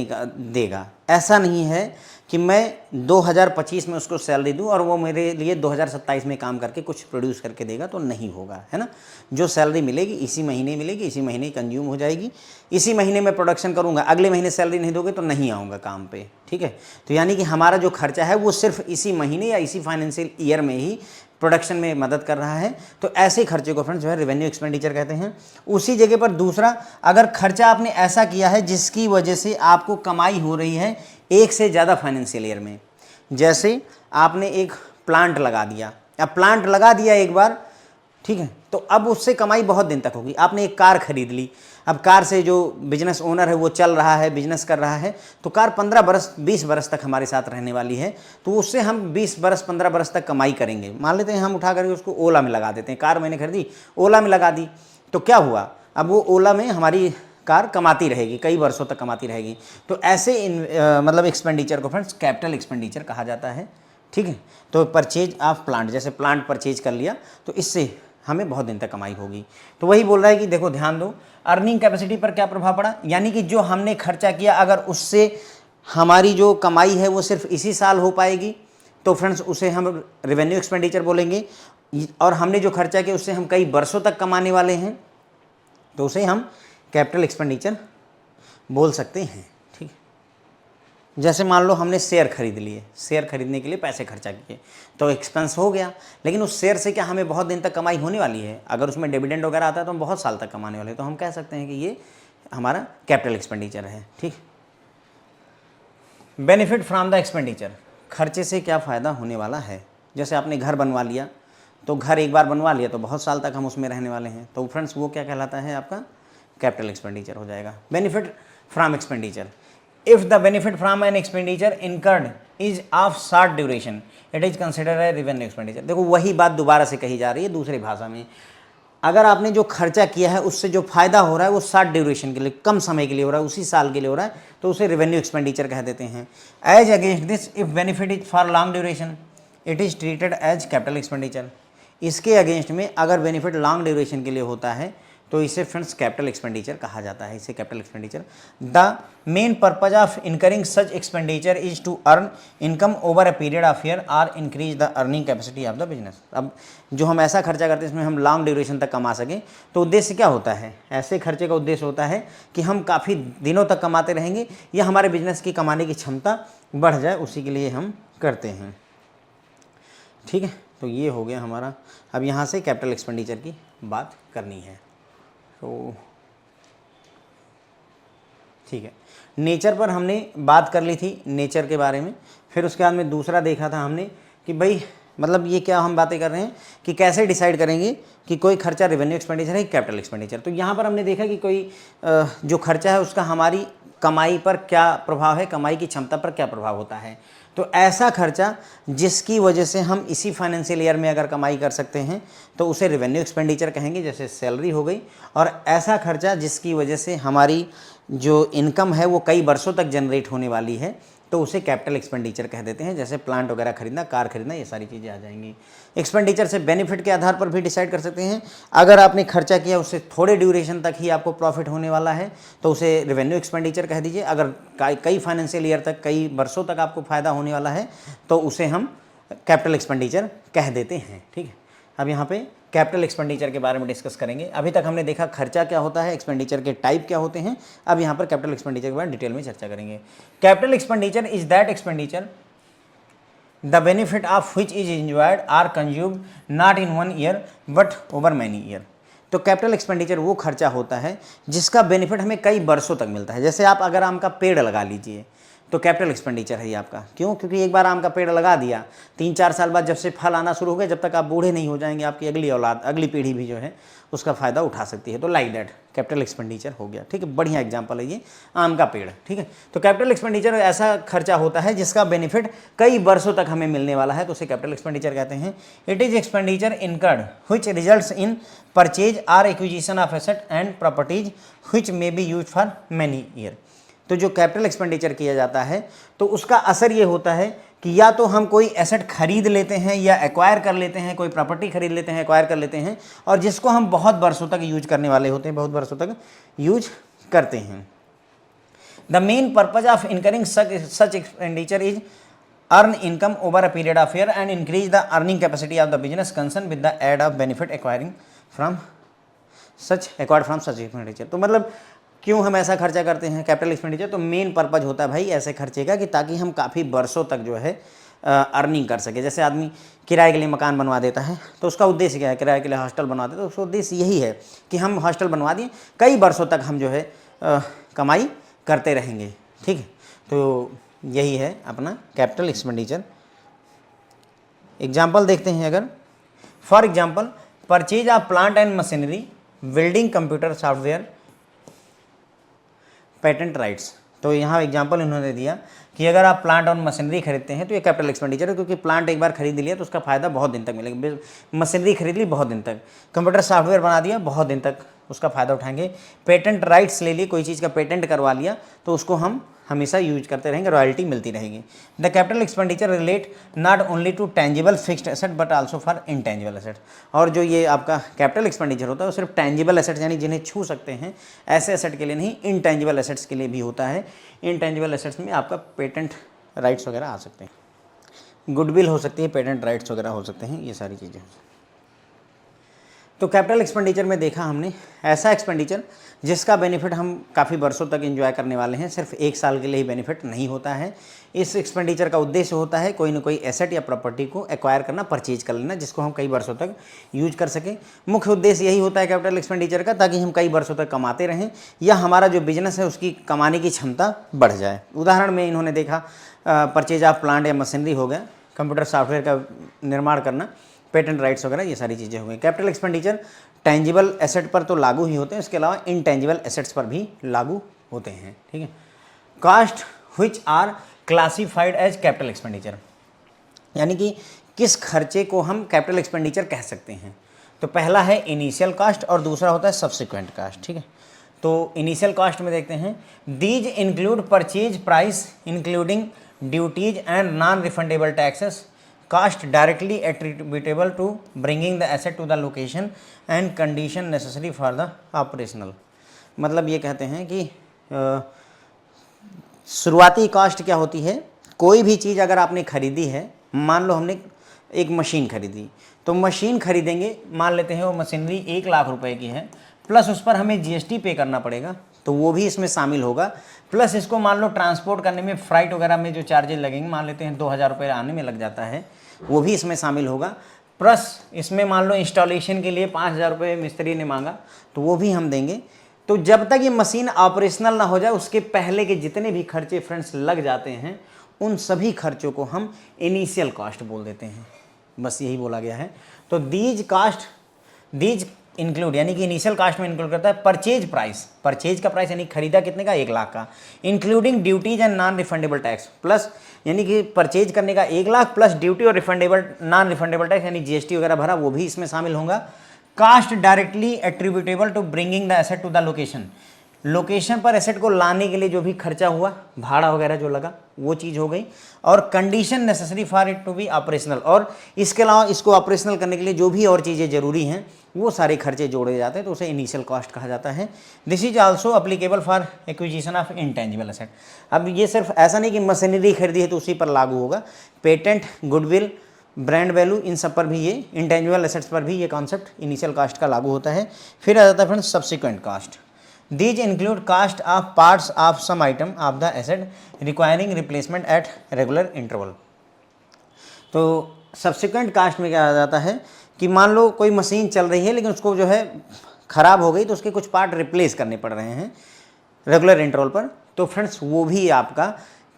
देगा। ऐसा नहीं है कि मैं 2025 में उसको सैलरी दूं और वो मेरे लिए 2027 में काम करके कुछ प्रोड्यूस करके देगा, तो नहीं होगा, है ना। जो सैलरी मिलेगी इसी महीने मिलेगी, इसी महीने कंज्यूम हो जाएगी, इसी महीने में प्रोडक्शन करूंगा, अगले महीने सैलरी नहीं दोगे तो नहीं आऊँगा काम पे। ठीक है, तो यानी कि हमारा जो खर्चा है वो सिर्फ इसी महीने या इसी फाइनेंशियल ईयर में ही प्रोडक्शन में मदद कर रहा है, तो ऐसे खर्चे को फ्रेंड्स जो है रेवेन्यू एक्सपेंडिचर कहते हैं। उसी जगह पर दूसरा, अगर खर्चा आपने ऐसा किया है जिसकी वजह से आपको कमाई हो रही है एक से ज़्यादा फाइनेंशियल ईयर में, जैसे आपने एक प्लांट लगा दिया, अब प्लांट लगा दिया एक बार, ठीक है, तो अब उससे कमाई बहुत दिन तक होगी। आपने एक कार खरीद ली, अब कार से जो बिजनेस ओनर है वो चल रहा है, बिजनेस कर रहा है, तो कार 15 बरस 20 बरस तक हमारे साथ रहने वाली है, तो उससे हम 20 बरस 15 बरस तक कमाई करेंगे। मान लेते हैं हम उठा करके उसको ओला में लगा देते हैं, कार मैंने खरीदी ओला में लगा दी, तो क्या हुआ, अब वो ओला में हमारी कार कमाती रहेगी, कई वर्षों तक कमाती रहेगी। तो ऐसे मतलब एक्सपेंडिचर को फ्रेंड्स कैपिटल एक्सपेंडिचर कहा जाता है। ठीक है, तो परचेज ऑफ प्लांट, जैसे प्लांट परचेज कर लिया तो इससे हमें बहुत दिन तक कमाई होगी। तो वही बोल रहा है कि देखो ध्यान दो, अर्निंग कैपेसिटी पर क्या प्रभाव पड़ा, यानी कि जो हमने खर्चा किया अगर उससे हमारी जो कमाई है वो सिर्फ इसी साल हो पाएगी तो फ्रेंड्स उसे हम रेवेन्यू एक्सपेंडिचर बोलेंगे, और हमने जो खर्चा किया उससे हम कई वर्षों तक कमाने वाले हैं तो उसे हम कैपिटल एक्सपेंडिचर बोल सकते हैं। ठीक, जैसे मान लो हमने शेयर खरीद लिए, शेयर खरीदने के लिए पैसे खर्चा किए तो एक्सपेंस हो गया, लेकिन उस शेयर से क्या हमें बहुत दिन तक कमाई होने वाली है, अगर उसमें डिविडेंड वगैरह आता है तो हम बहुत साल तक कमाने वाले हैं, तो हम कह सकते हैं कि ये हमारा कैपिटल एक्सपेंडिचर है। ठीक, बेनिफिट फ्रॉम द एक्सपेंडिचर, खर्चे से क्या फ़ायदा होने वाला है। जैसे आपने घर बनवा लिया, तो घर एक बार बनवा लिया तो बहुत साल तक हम उसमें रहने वाले हैं, तो फ्रेंड्स वो क्या कहलाता है, आपका कैपिटल एक्सपेंडिचर हो जाएगा। Benefit from expenditure, if the benefit from an expenditure incurred is of short duration it is considered a revenue expenditure. देखो वही बात दोबारा से कही जा रही है दूसरी भाषा में। अगर आपने जो खर्चा किया है उससे जो फायदा हो रहा है वो शॉर्ट ड्यूरेशन के लिए, कम समय के लिए हो रहा है, उसी साल के लिए हो रहा है, तो उसे रेवेन्यू एक्सपेंडिचर कह देते हैं। As against this if benefit is for long duration it is treated as capital expenditure. इसके अगेंस्ट में अगर बेनिफिट लॉन्ग ड्यूरेशन के लिए होता है तो इसे फ्रेंड्स कैपिटल एक्सपेंडिचर कहा जाता है, इसे capital expenditure. The main purpose of incurring such expenditure is to earn income over a period of year or increase the earning capacity of the business. अब जो हम ऐसा खर्चा करते हैं इसमें हम लॉन्ग ड्यूरेशन तक कमा सकें, तो उद्देश्य क्या होता है? ऐसे खर्चे का उद्देश्य होता है कि हम काफ़ी दिनों तक कमाते रहेंगे या हमारे बिजनेस की कमाने की क्षमता बढ़ जाए, उसी के लिए हम करते हैं। ठीक है, तो ये हो गया हमारा। अब यहाँ से कैपिटल एक्सपेंडिचर की बात करनी है, तो ठीक है। नेचर पर हमने बात कर ली थी, नेचर के बारे में। फिर उसके बाद में दूसरा देखा था हमने कि भाई मतलब ये क्या हम बातें कर रहे हैं कि कैसे डिसाइड करेंगे कि कोई खर्चा रेवेन्यू एक्सपेंडिचर है कि कैपिटल एक्सपेंडिचर। तो यहाँ पर हमने देखा कि कोई जो खर्चा है उसका हमारी कमाई पर क्या प्रभाव है, कमाई की क्षमता पर क्या प्रभाव होता है। तो ऐसा खर्चा जिसकी वजह से हम इसी फाइनेंशियल ईयर में अगर कमाई कर सकते हैं तो उसे रेवेन्यू एक्सपेंडिचर कहेंगे, जैसे सैलरी हो गई। और ऐसा खर्चा जिसकी वजह से हमारी जो इनकम है वो कई वर्षों तक जनरेट होने वाली है तो उसे कैपिटल एक्सपेंडिचर कह देते हैं, जैसे प्लांट वगैरह खरीदना, कार खरीदना, ये सारी चीज़ें आ जाएंगी। एक्सपेंडिचर से बेनिफिट के आधार पर भी डिसाइड कर सकते हैं। अगर आपने खर्चा किया उससे थोड़े ड्यूरेशन तक ही आपको प्रॉफिट होने वाला है तो उसे रेवेन्यू एक्सपेंडिचर कह दीजिए। अगर कई फाइनेंशियल ईयर तक, कई वर्षों तक आपको फ़ायदा होने वाला है तो उसे हम कैपिटल एक्सपेंडिचर कह देते हैं। ठीक है, अब यहाँ पे कैपिटल एक्सपेंडिचर के बारे में डिस्कस करेंगे। अभी तक हमने देखा खर्चा क्या होता है, एक्सपेंडिचर के टाइप क्या होते हैं। अब यहाँ पर कैपिटल एक्सपेंडिचर के बारे में डिटेल में चर्चा करेंगे। Capital expenditure is that expenditure the benefit of which is enjoyed or consumed not in 1 year but over many year. तो कैपिटल एक्सपेंडिचर वो खर्चा होता है जिसका बेनिफिट हमें कई वर्षों तक मिलता है। जैसे आप अगर आम का पेड़ लगा लीजिए तो कैपिटल एक्सपेंडिचर है ये आपका। क्यों? क्योंकि एक बार आम का पेड़ लगा दिया, 3-4 साल बाद जब से फल आना शुरू हो गए, जब तक आप बूढ़े नहीं हो जाएंगे, आपकी अगली औलाद, अगली पीढ़ी भी जो है उसका फ़ायदा उठा सकती है। तो लाइक दैट कैपिटल एक्सपेंडिचर हो गया। ठीक है, बढ़िया एग्जांपल है ये आम का पेड़। ठीक है, तो कैपिटल एक्सपेंडिचर ऐसा खर्चा होता है जिसका बेनिफिट कई वर्षों तक हमें मिलने वाला है, तो उसे कैपिटल एक्सपेंडिचर कहते हैं। It is expenditure incurred which results in purchase or acquisition of asset and properties which may be used for many year. तो जो कैपिटल एक्सपेंडिचर किया जाता है तो उसका असर ये होता है कि या तो हम कोई एसेट खरीद लेते हैं या एक्वायर कर लेते हैं, कोई प्रॉपर्टी खरीद लेते हैं, एक्वायर कर लेते हैं, और जिसको हम बहुत वर्षों तक यूज करने वाले होते हैं, बहुत वर्षों तक यूज करते हैं। The main purpose of incurring such expenditure is earn income over a period of year and increase the earning capacity of the business concern with the aid of benefit acquired from such expenditure. तो मतलब क्यों हम ऐसा खर्चा करते हैं capital expenditure? तो main purpose होता है भाई ऐसे खर्चे का कि ताकि हम काफ़ी वर्षों तक जो है अर्निंग कर सके। जैसे आदमी किराए के लिए मकान बनवा देता है तो उसका उद्देश्य क्या है? किराए के लिए हॉस्टल बनवा देता है तो उसका उद्देश्य यही है कि हम हॉस्टल बनवा दिए, कई वर्षों तक हम जो है कमाई करते रहेंगे। ठीक है, तो यही है अपना कैपिटल एक्सपेंडिचर। एग्जाम्पल देखते हैं। अगर for example purchase of plant and machinery, building, computer software, patent rights. तो यहाँ एग्जांपल इन्होंने दिया कि अगर आप प्लांट और मशीनरी खरीदते हैं तो ये कैपिटल एक्सपेंडिचर है, क्योंकि प्लांट एक बार खरीद लिया तो उसका फायदा बहुत दिन तक मिलेगा। मशीनरी खरीद ली, बहुत दिन तक। कंप्यूटर सॉफ्टवेयर बना दिया, बहुत दिन तक उसका फ़ायदा उठाएंगे। पेटेंट राइट्स ले लिए, कोई चीज़ का पेटेंट करवा लिया तो उसको हम हमेशा यूज करते रहेंगे, रॉयल्टी मिलती रहेगी। The capital expenditure relate not only to tangible fixed asset but also for intangible asset. और जो ये आपका कैपिटल एक्सपेंडिचर होता है वो सिर्फ टेंजिबल एसेट्स यानी जिन्हें छू सकते हैं ऐसे एसेट के लिए नहीं, इनटेंजिबल एसेट्स के लिए भी होता है। इनटेंजिबल एसेट्स में आपका पेटेंट राइट्स वगैरह आ सकते हैं, गुडविल हो सकती है, पेटेंट राइट्स वगैरह हो सकते हैं, ये सारी चीज़ें। तो कैपिटल एक्सपेंडिचर में देखा हमने ऐसा एक्सपेंडिचर जिसका बेनिफिट हम काफ़ी वर्षों तक एंजॉय करने वाले हैं, सिर्फ 1 साल के लिए ही बेनिफिट नहीं होता है। इस एक्सपेंडिचर का उद्देश्य होता है कोई ना कोई एसेट या प्रॉपर्टी को एक्वायर करना, परचेज कर लेना, जिसको हम कई वर्षों तक यूज कर सकें। मुख्य उद्देश्य यही होता है कैपिटल एक्सपेंडिचर का, ताकि हम कई वर्षों तक कमाते रहें या हमारा जो बिजनेस है उसकी कमाने की क्षमता बढ़ जाए। उदाहरण में इन्होंने देखा परचेज ऑफ प्लांट या मशीनरी हो गया, कंप्यूटर सॉफ्टवेयर का निर्माण करना, पेटेंट राइट्स वगैरह, ये सारी चीज़ें हो गई। कैपिटल एक्सपेंडिचर टेंजिबल एसेट पर तो लागू ही होते हैं, इसके अलावा इनटेंजिबल एसेट्स पर भी लागू होते हैं। ठीक है, cost which are classified as capital expenditure, यानी कि किस खर्चे को हम कैपिटल एक्सपेंडिचर कह सकते हैं। तो पहला है इनिशियल कॉस्ट और दूसरा होता है सब्सिक्वेंट कॉस्ट, ठीक है। तो इनिशियल कॉस्ट में देखते हैं, these include purchase price including duties and non refundable taxes, cost directly attributable to bringing the asset to the location and condition necessary for the operational. मतलब ये कहते हैं कि शुरुआती कॉस्ट क्या होती है, कोई भी चीज़ अगर आपने खरीदी है, मान लो हमने एक मशीन खरीदी, तो मशीन खरीदेंगे, मान लेते हैं वो मशीनरी 1 लाख रुपए की है, प्लस उस पर हमें जीएसटी पे करना पड़ेगा, तो वो भी इसमें शामिल होगा, प्लस इसको मान लो ट्रांसपोर्ट करने में, फ्राइट वगैरह में जो चार्जेस लगेंगे, मान लेते हैं 2000 रुपये आने में लग जाता है, वो भी इसमें शामिल होगा, प्लस इसमें मान लो इंस्टॉलेशन के लिए 5000 रुपये मिस्त्री ने मांगा, तो वो भी हम देंगे। तो जब तक ये मशीन ऑपरेशनल ना हो जाए, उसके पहले के जितने भी खर्चे फ्रेंड्स लग जाते हैं, उन सभी खर्चों को हम इनिशियल कॉस्ट बोल देते हैं, बस यही बोला गया है। तो दीज इंक्लूड, यानी कि इनिशियल कॉस्ट में इंक्लूड करता है परचेज प्राइस, परचेज का प्राइस यानी खरीदा कितने का, 1 लाख का, including duties and non refundable tax, plus यानी कि परचेज करने का 1 लाख प्लस ड्यूटी और रिफंडेबल नॉन रिफंडेबल टैक्स यानी जीएसटी वगैरह भरा, वो भी इसमें शामिल होगा। Cost directly attributable to bringing the asset to the location, location पर एसेट को लाने के लिए जो भी खर्चा हुआ, भाड़ा वगैरह जो लगा, वो चीज़ हो गई। और condition necessary for it to be operational, और इसके अलावा इसको ऑपरेशनल करने के लिए जो भी और चीज़ें ज़रूरी हैं, वो सारे खर्चे जोड़े जाते हैं, तो उसे इनिशियल कॉस्ट कहा जाता है। This is also applicable for acquisition of intangible asset. अब ये सिर्फ ऐसा नहीं कि मशीनरी खरीदी है तो उसी पर लागू होगा, पेटेंट, गुडविल, ब्रांड वैल्यू, इन सब पर भी ये, इंटेंजिबल एसेट्स पर भी ये कॉन्सेप्ट इनिशियल कॉस्ट का लागू होता है। फिर आ जाता है friends subsequent cost. These include cost of parts of some item of the asset requiring replacement at regular interval। तो सब्सिक्वेंट कास्ट में क्या आ जाता है कि मान लो कोई मशीन चल रही है लेकिन उसको जो है ख़राब हो गई, तो उसके कुछ पार्ट रिप्लेस करने पड़ रहे हैं रेगुलर इंटरवल पर, तो फ्रेंड्स वो भी आपका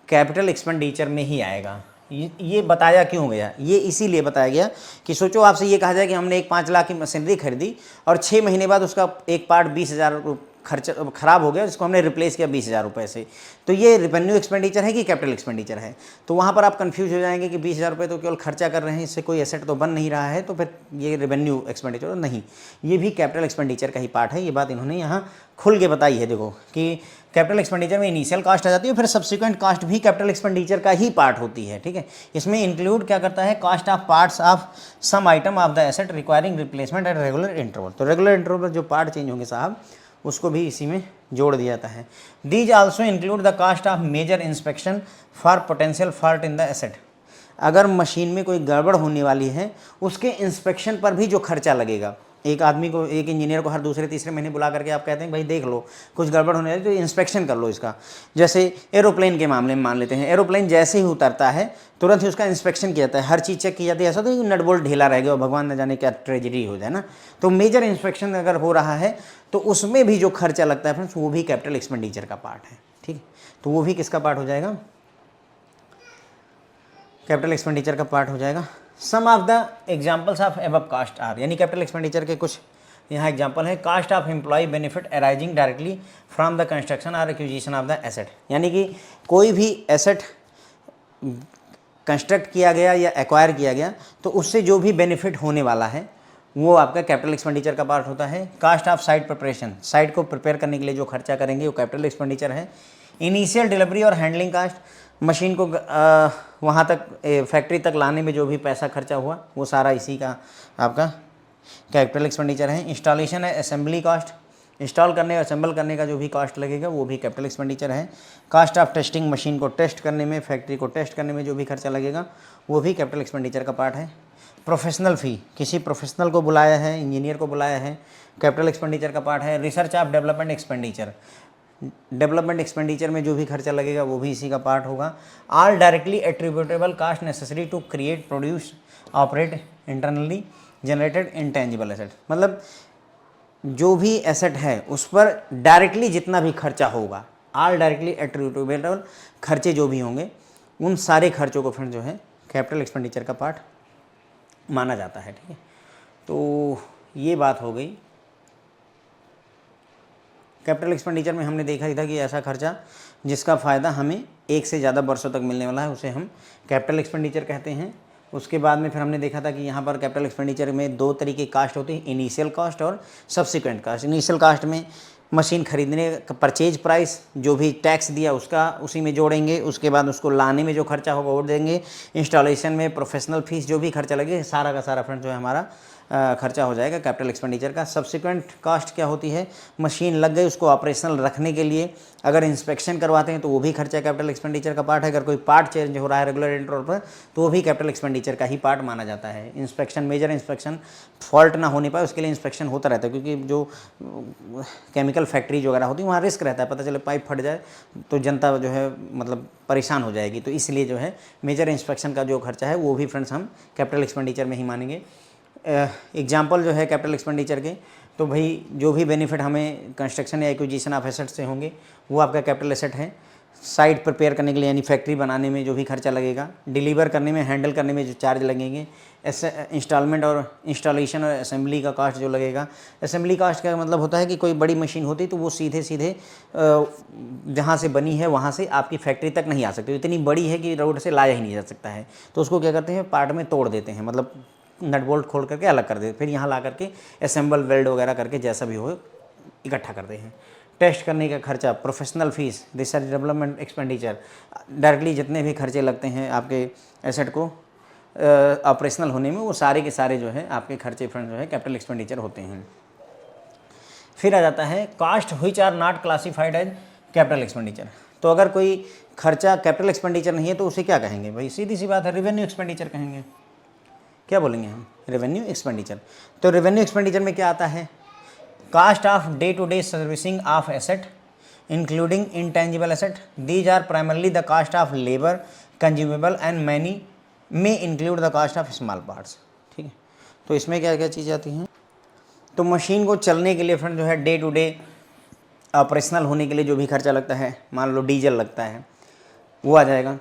कैपिटल एक्सपेंडिचर में ही आएगा। ये बताया क्यों गया, ये इसीलिए बताया गया कि सोचो आपसे ये कहा जाए कि हमने एक 5 लाख की मशीनरी खरीदी और 6 महीने बाद उसका एक पार्ट 20,000 खर्चा ख़राब हो गया, जिसको हमने रिप्लेस किया 20,000 रुपये से, तो ये रेवेन्यू एक्सपेंडिचर है कि कैपिटल एक्सपेंडिचर है। तो वहाँ पर आप कंफ्यूज हो जाएंगे कि 20,000 रुपये तो केवल खर्चा कर रहे हैं, इससे कोई एसेट तो बन नहीं रहा है, तो फिर ये रेवेन्यू एक्सपेंडिचर नहीं, ये भी कैपिटल एक्सपेंडिचर का ही पार्ट है। ये बात इन्होंने यहाँ खुल के बताई है, देखो कि कैपिटल एक्सपेंडिचर में इनिशियल कॉस्ट आ जाती है, फिर सब्सिक्वेंट कॉस्ट भी कैपिटल एक्सपेंडिचर का ही पार्ट होती है, ठीक है। इसमें इंक्लूड क्या करता है, cost of parts of some item of the asset requiring replacement at regular interval. तो रेगुलर इंटरवल पर जो पार्ट चेंज होंगे साहब, उसको भी इसी में जोड़ दिया जाता है। These also include the cost of major inspection for potential fault in the asset. अगर मशीन में कोई गड़बड़ होने वाली है, उसके इंस्पेक्शन पर भी जो खर्चा लगेगा, एक आदमी को, एक इंजीनियर को हर दूसरे तीसरे महीने बुला करके आप कहते हैं भाई देख लो कुछ गड़बड़ होने वाली तो इंस्पेक्शन कर लो इसका। जैसे एरोप्लेन के मामले में मान लेते हैं, एरोप्लेन जैसे ही उतरता है तुरंत ही उसका इंस्पेक्शन किया जाता है, हर चीज़ चेक की जाती है, ऐसा तो नट बोल्ट ढीला रह गया और भगवान न जाने क्या ट्रेजेडी हो जाए ना। तो मेजर इंस्पेक्शन अगर हो रहा है तो उसमें भी जो खर्चा लगता है फ्रेंड्स, वो भी कैपिटल एक्सपेंडिचर का पार्ट है, ठीक है। तो वो भी किसका पार्ट हो जाएगा, कैपिटल एक्सपेंडिचर का पार्ट हो जाएगा। Some of the examples of above cost are, यानी कैपिटल एक्सपेंडिचर के कुछ यहाँ एग्जाम्पल है। Cost of employ benefit arising directly from the construction और एक्विजिशन ऑफ द एसेट, यानी कि कोई भी एसेट कंस्ट्रक्ट किया गया या एक्वायर किया गया तो उससे जो भी बेनिफिट होने वाला है वो आपका कैपिटल एक्सपेंडिचर का पार्ट होता है। Cost of site preparation, site को प्रिपेयर करने के लिए जो खर्चा करेंगे वो कैपिटल एक्सपेंडिचर है। इनिशियल डिलीवरी और हैंडलिंग कास्ट, मशीन को वहाँ तक फैक्ट्री तक लाने में जो भी पैसा खर्चा हुआ वो सारा इसी का आपका कैपिटल एक्सपेंडिचर है। इंस्टॉलेशन है असेंबली कॉस्ट, इंस्टॉल करने और असेंबल करने का जो भी कॉस्ट लगेगा वो भी कैपिटल एक्सपेंडिचर है। कास्ट ऑफ टेस्टिंग, मशीन को टेस्ट करने में, फैक्ट्री को टेस्ट करने में जो भी खर्चा लगेगा वो भी कैपिटल एक्सपेंडिचर का पार्ट है। प्रोफेशनल फ़ी, किसी प्रोफेशनल को बुलाया है, इंजीनियर को बुलाया है, कैपिटल एक्सपेंडिचर का पार्ट है। Research of development expenditure, development expenditure में जो भी खर्चा लगेगा वो भी इसी का पार्ट होगा। All directly attributable cost necessary to create, produce, operate internally generated intangible asset, मतलब जो भी एसेट है उस पर डायरेक्टली जितना भी खर्चा होगा, ऑल डायरेक्टली एट्रीब्यूटेबल खर्चे जो भी होंगे, उन सारे खर्चों को फिर जो है कैपिटल एक्सपेंडिचर का पार्ट माना जाता है, ठीक है। तो ये बात हो गई कैपिटल एक्सपेंडिचर में हमने देखा ही था कि ऐसा खर्चा जिसका फ़ायदा हमें एक से ज़्यादा वर्षों तक मिलने वाला है, उसे हम कैपिटल एक्सपेंडिचर कहते हैं। उसके बाद में फिर हमने देखा था कि यहाँ पर कैपिटल एक्सपेंडिचर में दो तरीके की कास्ट होती है, इनिशियल कास्ट और सब्सिक्वेंट कास्ट। इनिशियल कास्ट में मशीन खरीदने का परचेज प्राइस जो भी टैक्स दिया उसका उसी में जोड़ेंगे, उसके बाद उसको लाने में जो खर्चा होगा वो देंगे, इंस्टॉलेशन में प्रोफेशनल फीस जो भी खर्चा लगे सारा का सारा फ्रेंड जो है हमारा खर्चा हो जाएगा कैपिटल एक्सपेंडिचर का। सब्सिक्वेंट कास्ट क्या होती है, मशीन लग गई उसको ऑपरेशनल रखने के लिए अगर इंस्पेक्शन करवाते हैं तो वो भी खर्चा कैपिटल एक्सपेंडिचर का पार्ट है। अगर कोई पार्ट चेंज हो रहा है रेगुलर इंटरवल पर तो वो भी कैपिटल एक्सपेंडिचर का ही पार्ट माना जाता है। इंस्पेक्शन, मेजर इंस्पेक्शन, फॉल्ट ना होने पाए उसके लिए इंस्पेक्शन होता रहता है, क्योंकि जो केमिकल फैक्ट्री वगैरह होती है वहाँ रिस्क रहता है, पता चले पाइप फट जाए तो जनता जो है मतलब परेशान हो जाएगी। तो इसलिए जो है मेजर इंस्पेक्शन का जो खर्चा है वो भी फ्रेंड्स हम कैपिटल एक्सपेंडिचर में ही मानेंगे। एग्जाम्पल जो है कैपिटल एक्सपेंडिचर के, तो भाई जो भी बेनिफिट हमें कंस्ट्रक्शन या एक्विजिशन ऑफ एसेट से होंगे वो आपका कैपिटल एसेट है। साइट प्रिपेयर करने के लिए यानी फैक्ट्री बनाने में जो भी खर्चा लगेगा, डिलीवर करने में, हैंडल करने में जो चार्ज लगेंगे, इंस्टॉलमेंट और इंस्टॉलेशन और असेंबली का कॉस्ट जो लगेगा। असेंबली कॉस्ट का मतलब होता है कि कोई बड़ी मशीन होती है तो वो सीधे सीधे जहाँ से बनी है वहाँ से आपकी फैक्ट्री तक नहीं आ सकती, इतनी बड़ी है कि रोड से लाया ही नहीं जा सकता है, तो उसको क्या करते हैं पार्ट में तोड़ देते हैं, मतलब नट बोल्ट खोल करके अलग कर देते, फिर यहाँ ला करके असेंबल वेल्ड वगैरह करके जैसा भी हो इकट्ठा करते हैं। टेस्ट करने का खर्चा, professional fees, research development expenditure, directly जितने भी खर्चे लगते हैं आपके एसेट को ऑपरेशनल होने में वो सारे के सारे जो है आपके खर्चे फ्रेंड जो है कैपिटल एक्सपेंडिचर होते हैं। फिर आ जाता है cost which are not classified as capital expenditure. तो अगर कोई खर्चा कैपिटल एक्सपेंडिचर नहीं है तो उसे क्या कहेंगे भाई, सीधी सी बात है रेवेन्यू एक्सपेंडिचर कहेंगे। क्या बोलेंगे हम, रेवेन्यू एक्सपेंडिचर। तो रेवेन्यू एक्सपेंडिचर में क्या आता है, cost of day to day servicing of asset including intangible asset, these are primarily the cost of labour consumable and many में include the cost of small parts. ठीक है, तो इसमें क्या क्या चीज़ें आती हैं, तो मशीन को चलने के लिए फ्रेंड जो है डे टू डे ऑपरेशनल होने के लिए जो भी खर्चा लगता है, मान लो डीजल लगता है वो आ जाएगा।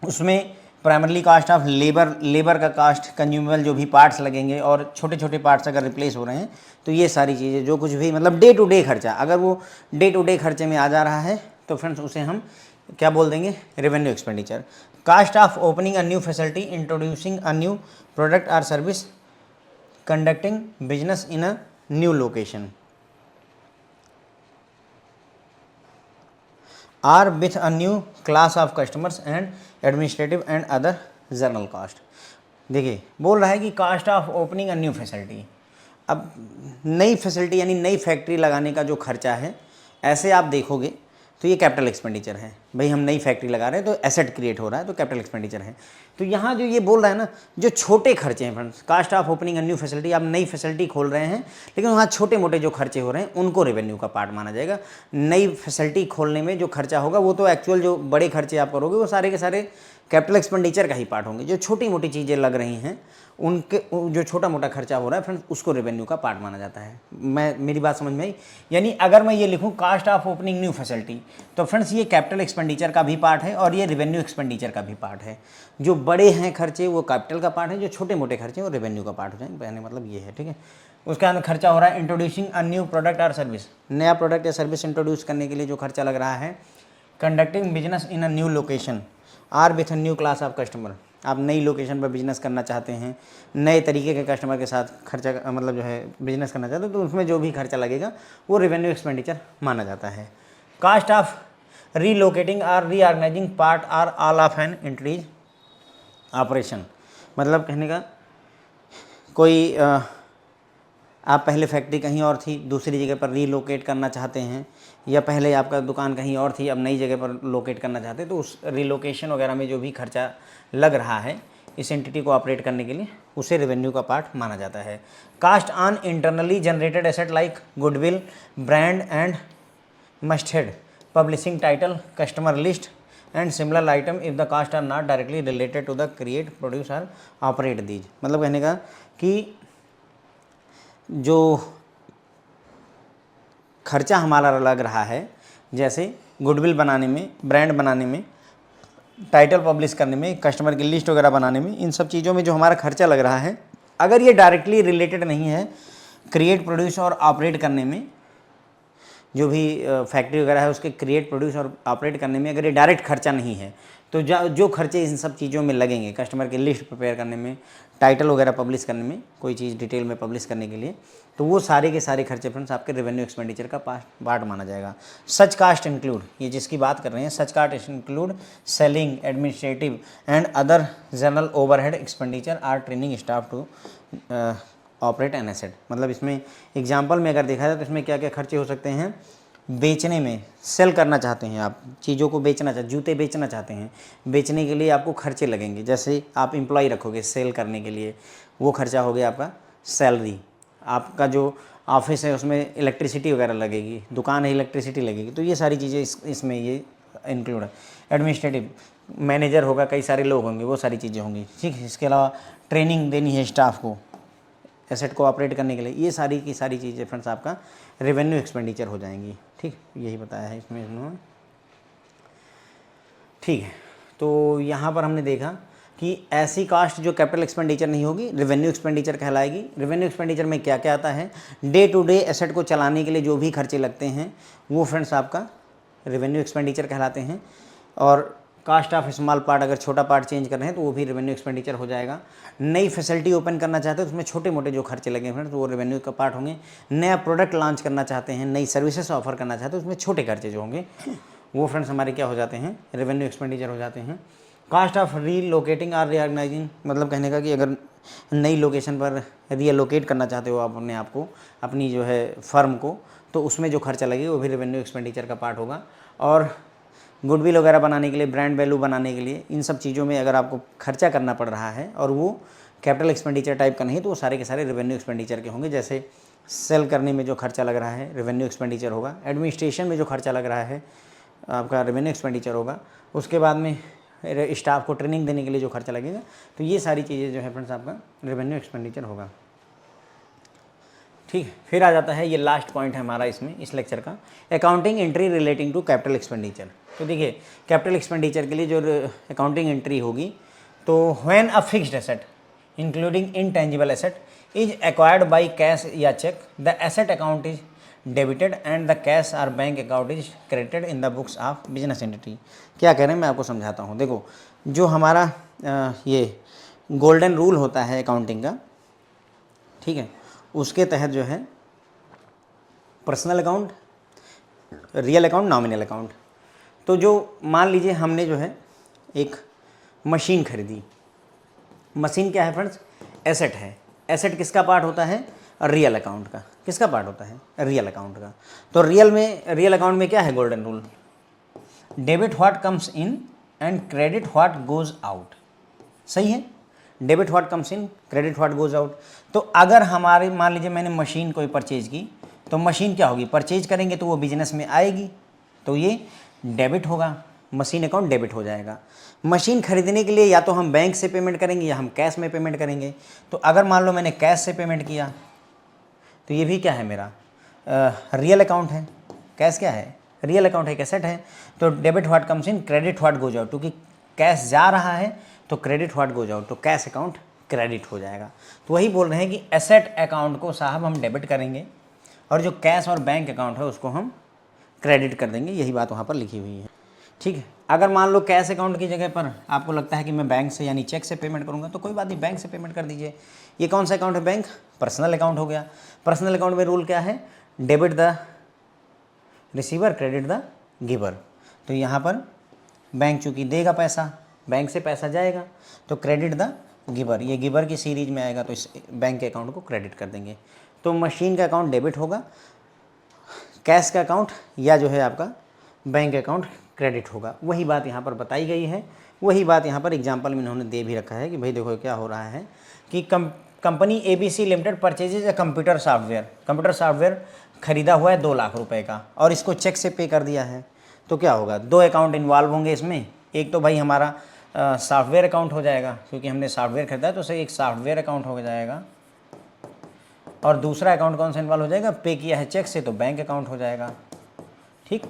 उसमें प्राइमरली कास्ट ऑफ लेबर का कास्ट, कंज्यूमेबल जो भी पार्ट्स लगेंगे और छोटे छोटे पार्ट्स अगर रिप्लेस हो रहे हैं तो ये सारी चीज़ें जो कुछ भी मतलब डे टू डे खर्चा, अगर वो डे टू डे खर्चे में आ जा रहा है तो फ्रेंड्स उसे हम क्या बोल देंगे, revenue expenditure. Cost of opening a new facility, introducing a new product और service, conducting business in a new location, or with a new class of customers and administrative and other general cost. देखिए बोल रहा है कि cost of opening a new facility, अब नई facility यानी नई फैक्ट्री लगाने का जो खर्चा है, ऐसे आप देखोगे तो ये कैपिटल एक्सपेंडिचर है। भाई हम नई फैक्ट्री लगा रहे हैं तो एसेट क्रिएट हो रहा है तो कैपिटल एक्सपेंडिचर है। तो यहाँ जो ये बोल रहा है ना, जो छोटे खर्चे हैं friends, cost of opening a new facility, आप नई फैसिलिटी खोल रहे हैं लेकिन वहाँ छोटे मोटे जो खर्चे हो रहे हैं उनको रेवेन्यू का पार्ट माना जाएगा। नई फैसिलिटी खोलने में जो खर्चा होगा वो तो एक्चुअल जो बड़े खर्चे आप करोगे वो सारे के सारे कैपिटल एक्सपेंडिचर का ही पार्ट होंगे। जो छोटी मोटी चीज़ें लग रही हैं उनके जो छोटा मोटा खर्चा हो रहा है फ्रेंड्स उसको रेवेन्यू का पार्ट माना जाता है। मेरी बात समझ में आई, यानी अगर मैं ये लिखूँ cost of opening new facility तो फ्रेंड्स ये कैपिटल एक्सपेंडिचर का भी पार्ट है और ये रेवेन्यू एक्सपेंडिचर का भी पार्ट है। जो बड़े हैं खर्चे वो कैपिटल का पार्ट है, जो छोटे मोटे खर्चे वो रेवेन्यू का पार्ट हो जाएंगे, कहने मतलब ये है। ठीक है, उसके अंदर खर्चा हो रहा है इंट्रोड्यूसिंग अ न्यू प्रोडक्ट और सर्विस, नया प्रोडक्ट या सर्विस इंट्रोड्यूस करने के लिए जो खर्चा लग रहा है, conducting business in a new location or with a new class of customer, आप नई लोकेशन पर बिजनेस करना चाहते हैं, नए तरीके के कस्टमर के साथ खर्चा मतलब जो है बिजनेस करना चाहते हैं तो उसमें जो भी खर्चा लगेगा वो रेवेन्यू एक्सपेंडिचर माना जाता है। Cost of relocating or reorganising part or all of an increase operation, मतलब कहने का कोई आप पहले फैक्ट्री कहीं और थी दूसरी जगह पर रीलोकेट करना चाहते हैं, या पहले आपका दुकान कहीं और थी अब नई जगह पर लोकेट करना चाहते हैं, तो उस रीलोकेशन वगैरह में जो भी खर्चा लग रहा है इस एंटिटी को ऑपरेट करने के लिए उसे रेवेन्यू का पार्ट माना जाता है। Cost on internally generated asset like goodwill, brand and masthead, publishing title, customer list and similar item if the cost are not directly related to the create, produce और operate these. मतलब कहने का कि जो खर्चा हमारा लग रहा है जैसे गुडविल बनाने में, ब्रांड बनाने में, टाइटल पब्लिश करने में, कस्टमर की लिस्ट वगैरह बनाने में, इन सब चीज़ों में जो हमारा खर्चा लग रहा है अगर ये डायरेक्टली रिलेटेड नहीं है क्रिएट, प्रोड्यूस और ऑपरेट करने में जो भी फैक्ट्री वगैरह है उसके क्रिएट, प्रोड्यूस और ऑपरेट करने में अगर ये डायरेक्ट खर्चा नहीं है तो जो खर्चे इन सब चीज़ों में लगेंगे, कस्टमर की लिस्ट प्रिपेयर करने में, टाइटल वगैरह पब्लिश करने में, कोई चीज़ डिटेल में पब्लिश करने के लिए, तो वो सारे के सारे खर्चे फ्रेंड्स आपके रेवेन्यू एक्सपेंडिचर का पार्ट माना जाएगा। सच कास्ट इंक्लूड, ये जिसकी बात कर रहे हैं, such cost include selling, administrative and other general overhead expenditure are training staff to operate an asset. मतलब इसमें एग्जाम्पल में अगर देखा जाए तो इसमें क्या क्या खर्चे हो सकते हैं। बेचने में, सेल करना चाहते हैं आप, चीज़ों को बेचना चाहते, जूते बेचना चाहते हैं, बेचने के लिए आपको खर्चे लगेंगे। जैसे आप एम्प्लॉय रखोगे सेल करने के लिए, वो खर्चा हो गया आपका सैलरी। आपका जो ऑफिस है उसमें इलेक्ट्रिसिटी वगैरह लगेगी, दुकान है इलेक्ट्रिसिटी लगेगी, तो ये सारी चीज़ें इसमें ये इंक्लूड है। एडमिनिस्ट्रेटिव, मैनेजर होगा, कई सारे लोग होंगे, वो सारी चीज़ें होंगी, ठीक है। इसके अलावा ट्रेनिंग देनी है स्टाफ को एसेट को ऑपरेट करने के लिए, ये सारी की सारी चीज़ें फ्रेंड्स आपका रेवेन्यू एक्सपेंडिचर हो जाएंगी, ठीक, यही बताया है इसमें इन्होंने, ठीक है। तो यहाँ पर हमने देखा कि ऐसी कास्ट जो कैपिटल एक्सपेंडिचर नहीं होगी रेवेन्यू एक्सपेंडिचर कहलाएगी। रेवेन्यू एक्सपेंडिचर में क्या क्या आता है, डे टू डे एसेट को चलाने के लिए जो भी खर्चे लगते हैं वो फ्रेंड्स आपका रेवेन्यू एक्सपेंडिचर कहलाते हैं। और कास्ट ऑफ स्मॉल पार्ट, अगर छोटा पार्ट चेंज कर रहे हैं तो वो भी रेवेन्यू एक्सपेंडिचर हो जाएगा। नई फैसिलिटी ओपन करना चाहते हैं तो उसमें छोटे मोटे जो खर्चे लगे फ्रेंड्स वो रेवेन्यू का पार्ट होंगे। नया प्रोडक्ट लॉन्च करना चाहते हैं, नई सर्विसेज ऑफर करना चाहते हैं, उसमें छोटे खर्चे जो होंगे वो फ्रेंड्स हमारे क्या हो जाते हैं, रेवेन्यू एक्सपेंडिचर हो जाते हैं। Cost of relocating or reorganising, मतलब कहने का कि अगर नई लोकेशन पर रीलोकेट करना चाहते हो आप अपने आप को, अपनी जो है फर्म को, तो उसमें जो खर्चा लगेगा वो भी रेवेन्यू एक्सपेंडिचर का पार्ट होगा। और गुडविल वगैरह बनाने के लिए, ब्रांड वैल्यू बनाने के लिए, इन सब चीज़ों में अगर आपको खर्चा करना पड़ रहा है और वो कैपिटल एक्सपेंडिचर टाइप का नहीं है तो वो सारे के सारे रेवेन्यू एक्सपेंडिचर के होंगे। जैसे सेल करने में जो खर्चा लग रहा है रेवेन्यू एक्सपेंडिचर होगा, एडमिनिस्ट्रेशन में जो खर्चा लग रहा है आपका रेवेन्यू एक्सपेंडिचर होगा, उसके बाद में स्टाफ को ट्रेनिंग देने के लिए जो खर्चा लगेगा, तो ये सारी चीज़ें जो है फ्रेंड्स आपका रेवेन्यू एक्सपेंडिचर होगा, ठीक है। फिर आ जाता है ये लास्ट पॉइंट है हमारा इसमें, इस लेक्चर का, accounting entry relating to capital expenditure. तो देखिए कैपिटल एक्सपेंडिचर के लिए जो अकाउंटिंग एंट्री होगी, तो when a fixed asset including intangible asset is acquired by cash या cheque, the asset account is debited and the cash और bank account is credited in the books of business entity. क्या कह रहे हैं मैं आपको समझाता हूँ। देखो जो हमारा ये गोल्डन रूल होता है अकाउंटिंग का, ठीक है, उसके तहत जो है personal account, real account, nominal account. तो जो मान लीजिए हमने जो है एक मशीन खरीदी, मशीन क्या है फ्रेंड्स, एसेट है। एसेट किसका पार्ट होता है, रियल अकाउंट का। किसका पार्ट होता है, रियल अकाउंट का। तो रियल अकाउंट में क्या है golden rule, debit what comes in and credit what goes out. सही है, debit what comes in, credit what goes out. तो अगर हमारे मान लीजिए मैंने मशीन कोई परचेज की, तो मशीन क्या होगी, परचेज करेंगे तो वो बिजनेस में आएगी, तो ये डेबिट होगा, मशीन अकाउंट डेबिट हो जाएगा। मशीन खरीदने के लिए या तो हम बैंक से पेमेंट करेंगे या हम कैश में पेमेंट करेंगे। तो अगर मान लो मैंने कैश से पेमेंट किया तो ये भी क्या है मेरा रियल अकाउंट है। कैश क्या है, रियल अकाउंट है, एसेट है। तो debit what comes in, credit what goes out, क्योंकि कैश जा रहा है तो क्रेडिट व्हाट गोज आउट, तो कैश अकाउंट क्रेडिट हो जाएगा। तो वही बोल रहे हैं कि एसेट अकाउंट को साहब हम डेबिट करेंगे और जो कैश और बैंक अकाउंट है उसको हम क्रेडिट कर देंगे, यही बात वहाँ पर लिखी हुई है, ठीक है। अगर मान लो कैश अकाउंट की जगह पर आपको लगता है कि मैं बैंक से यानी चेक से पेमेंट करूँगा, तो कोई बात नहीं, बैंक से पेमेंट कर दीजिए। ये कौन सा अकाउंट है, बैंक, पर्सनल अकाउंट हो गया। पर्सनल अकाउंट में रूल क्या है, debit the receiver, credit the giver. तो यहाँ पर बैंक चूँकि देगा पैसा, बैंक से पैसा जाएगा, तो क्रेडिट द गिवर, ये गिवर की सीरीज में आएगा, तो इस बैंक के अकाउंट को क्रेडिट कर देंगे। तो मशीन का अकाउंट डेबिट होगा, कैश का अकाउंट या जो है आपका बैंक अकाउंट क्रेडिट होगा। वही बात यहाँ पर बताई गई है, वही बात यहाँ पर एग्जाम्पल में इन्होंने दे भी रखा है कि भाई देखो क्या हो रहा है कि company ABC limited purchases a computer software खरीदा हुआ है 2 लाख रुपए का और इसको चेक से पे कर दिया है। तो क्या होगा, 2 अकाउंट इन्वॉल्व होंगे इसमें। एक तो भाई हमारा सॉफ्टवेयर अकाउंट हो जाएगा, क्योंकि हमने सॉफ्टवेयर खरीदा है तो उसे एक सॉफ्टवेयर अकाउंट हो जाएगा, और दूसरा अकाउंट कौन सा इन्वॉल्व हो जाएगा, पे किया है चेक से तो बैंक अकाउंट हो जाएगा, ठीक।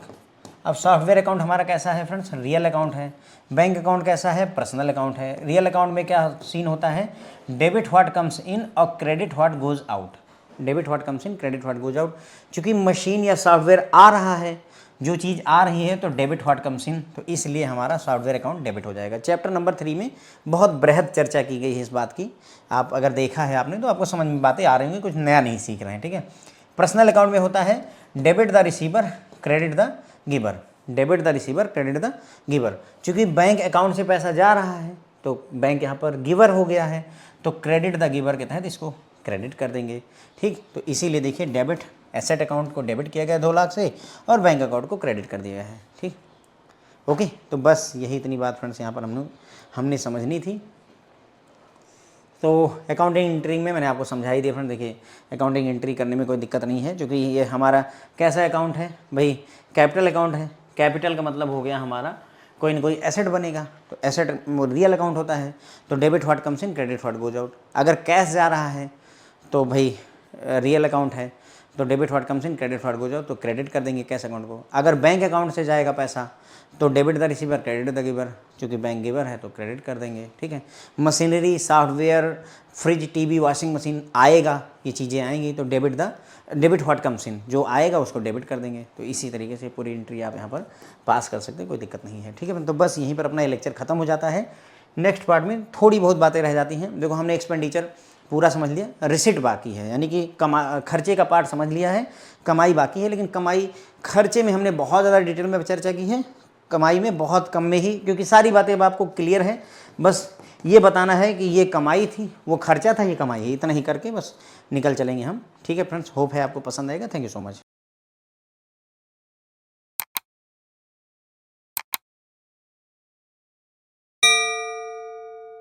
अब सॉफ्टवेयर अकाउंट हमारा कैसा है फ्रेंड्स, रियल अकाउंट है। बैंक अकाउंट कैसा है, पर्सनल अकाउंट है। रियल अकाउंट में क्या सीन होता है, डेबिट व्हाट कम्स इन और credit what goes out. Debit what comes in, credit what goes out. चूंकि मशीन या सॉफ्टवेयर आ रहा है, जो चीज़ आ रही है तो डेबिट व्हाट कम्स इन, तो इसलिए हमारा सॉफ्टवेयर अकाउंट डेबिट हो जाएगा। चैप्टर नंबर 3 में बहुत बृहद चर्चा की गई है इस बात की, आप अगर देखा है आपने तो आपको समझ में बातें आ रही होंगी, कुछ नया नहीं सीख रहे हैं, ठीक है। पर्सनल अकाउंट में होता है debit the receiver, credit the giver, debit the receiver, credit the giver. चूँकि बैंक अकाउंट से पैसा जा रहा है तो बैंक यहाँ पर गिवर हो गया है, तो क्रेडिट द गिवर के तहत इसको क्रेडिट कर देंगे, ठीक। तो इसीलिए देखिए डेबिट एसेट अकाउंट को डेबिट किया गया 2 लाख से और बैंक अकाउंट को क्रेडिट कर दिया है, ठीक। ओके, तो बस यही इतनी बात फ्रेंड्स यहाँ पर हमने समझनी थी। तो अकाउंटिंग एंट्री में मैंने आपको समझा ही दिया फ्रेंड। देखिए अकाउंटिंग एंट्री करने में कोई दिक्कत नहीं है, क्योंकि ये हमारा कैसा अकाउंट है भाई, कैपिटल अकाउंट है। कैपिटल का मतलब हो गया हमारा कोई ना कोई एसेट बनेगा, तो एसेट रियल अकाउंट होता है, तो debit what comes in, credit what goes out. अगर कैश जा रहा है तो भाई रियल अकाउंट है, तो debit what comes in, credit what goes out, तो क्रेडिट कर देंगे कैश अकाउंट को। अगर बैंक अकाउंट से जाएगा पैसा तो debit the receiver, credit the giver, चूँकि बैंक गिवर है तो क्रेडिट कर देंगे, ठीक है। Machinery, software, fridge, TV, washing machine आएगा, ये चीज़ें आएंगी तो डेबिट व्हाट कम्स इन, जो आएगा उसको डेबिट कर देंगे। तो इसी तरीके से पूरी एंट्री आप यहाँ पर पास कर सकते हैं, कोई दिक्कत नहीं है, ठीक है। तो बस यहीं पर अपना ये लेक्चर खत्म हो जाता है। नेक्स्ट पार्ट में थोड़ी बहुत बातें रह जाती हैं। देखो हमने एक्सपेंडिचर पूरा समझ लिया, रिसिट बाकी है, यानी कि खर्चे का पार्ट समझ लिया है, कमाई बाकी है। लेकिन कमाई खर्चे में हमने बहुत ज़्यादा डिटेल में चर्चा की है, कमाई में बहुत कम में ही, क्योंकि सारी बातें अब आपको क्लियर है। बस ये बताना है कि ये कमाई थी, वो खर्चा था, ये कमाई है, इतना ही करके बस निकल चलेंगे हम, ठीक है फ्रेंड्स। होप है आपको पसंद आएगा। Thank you so much.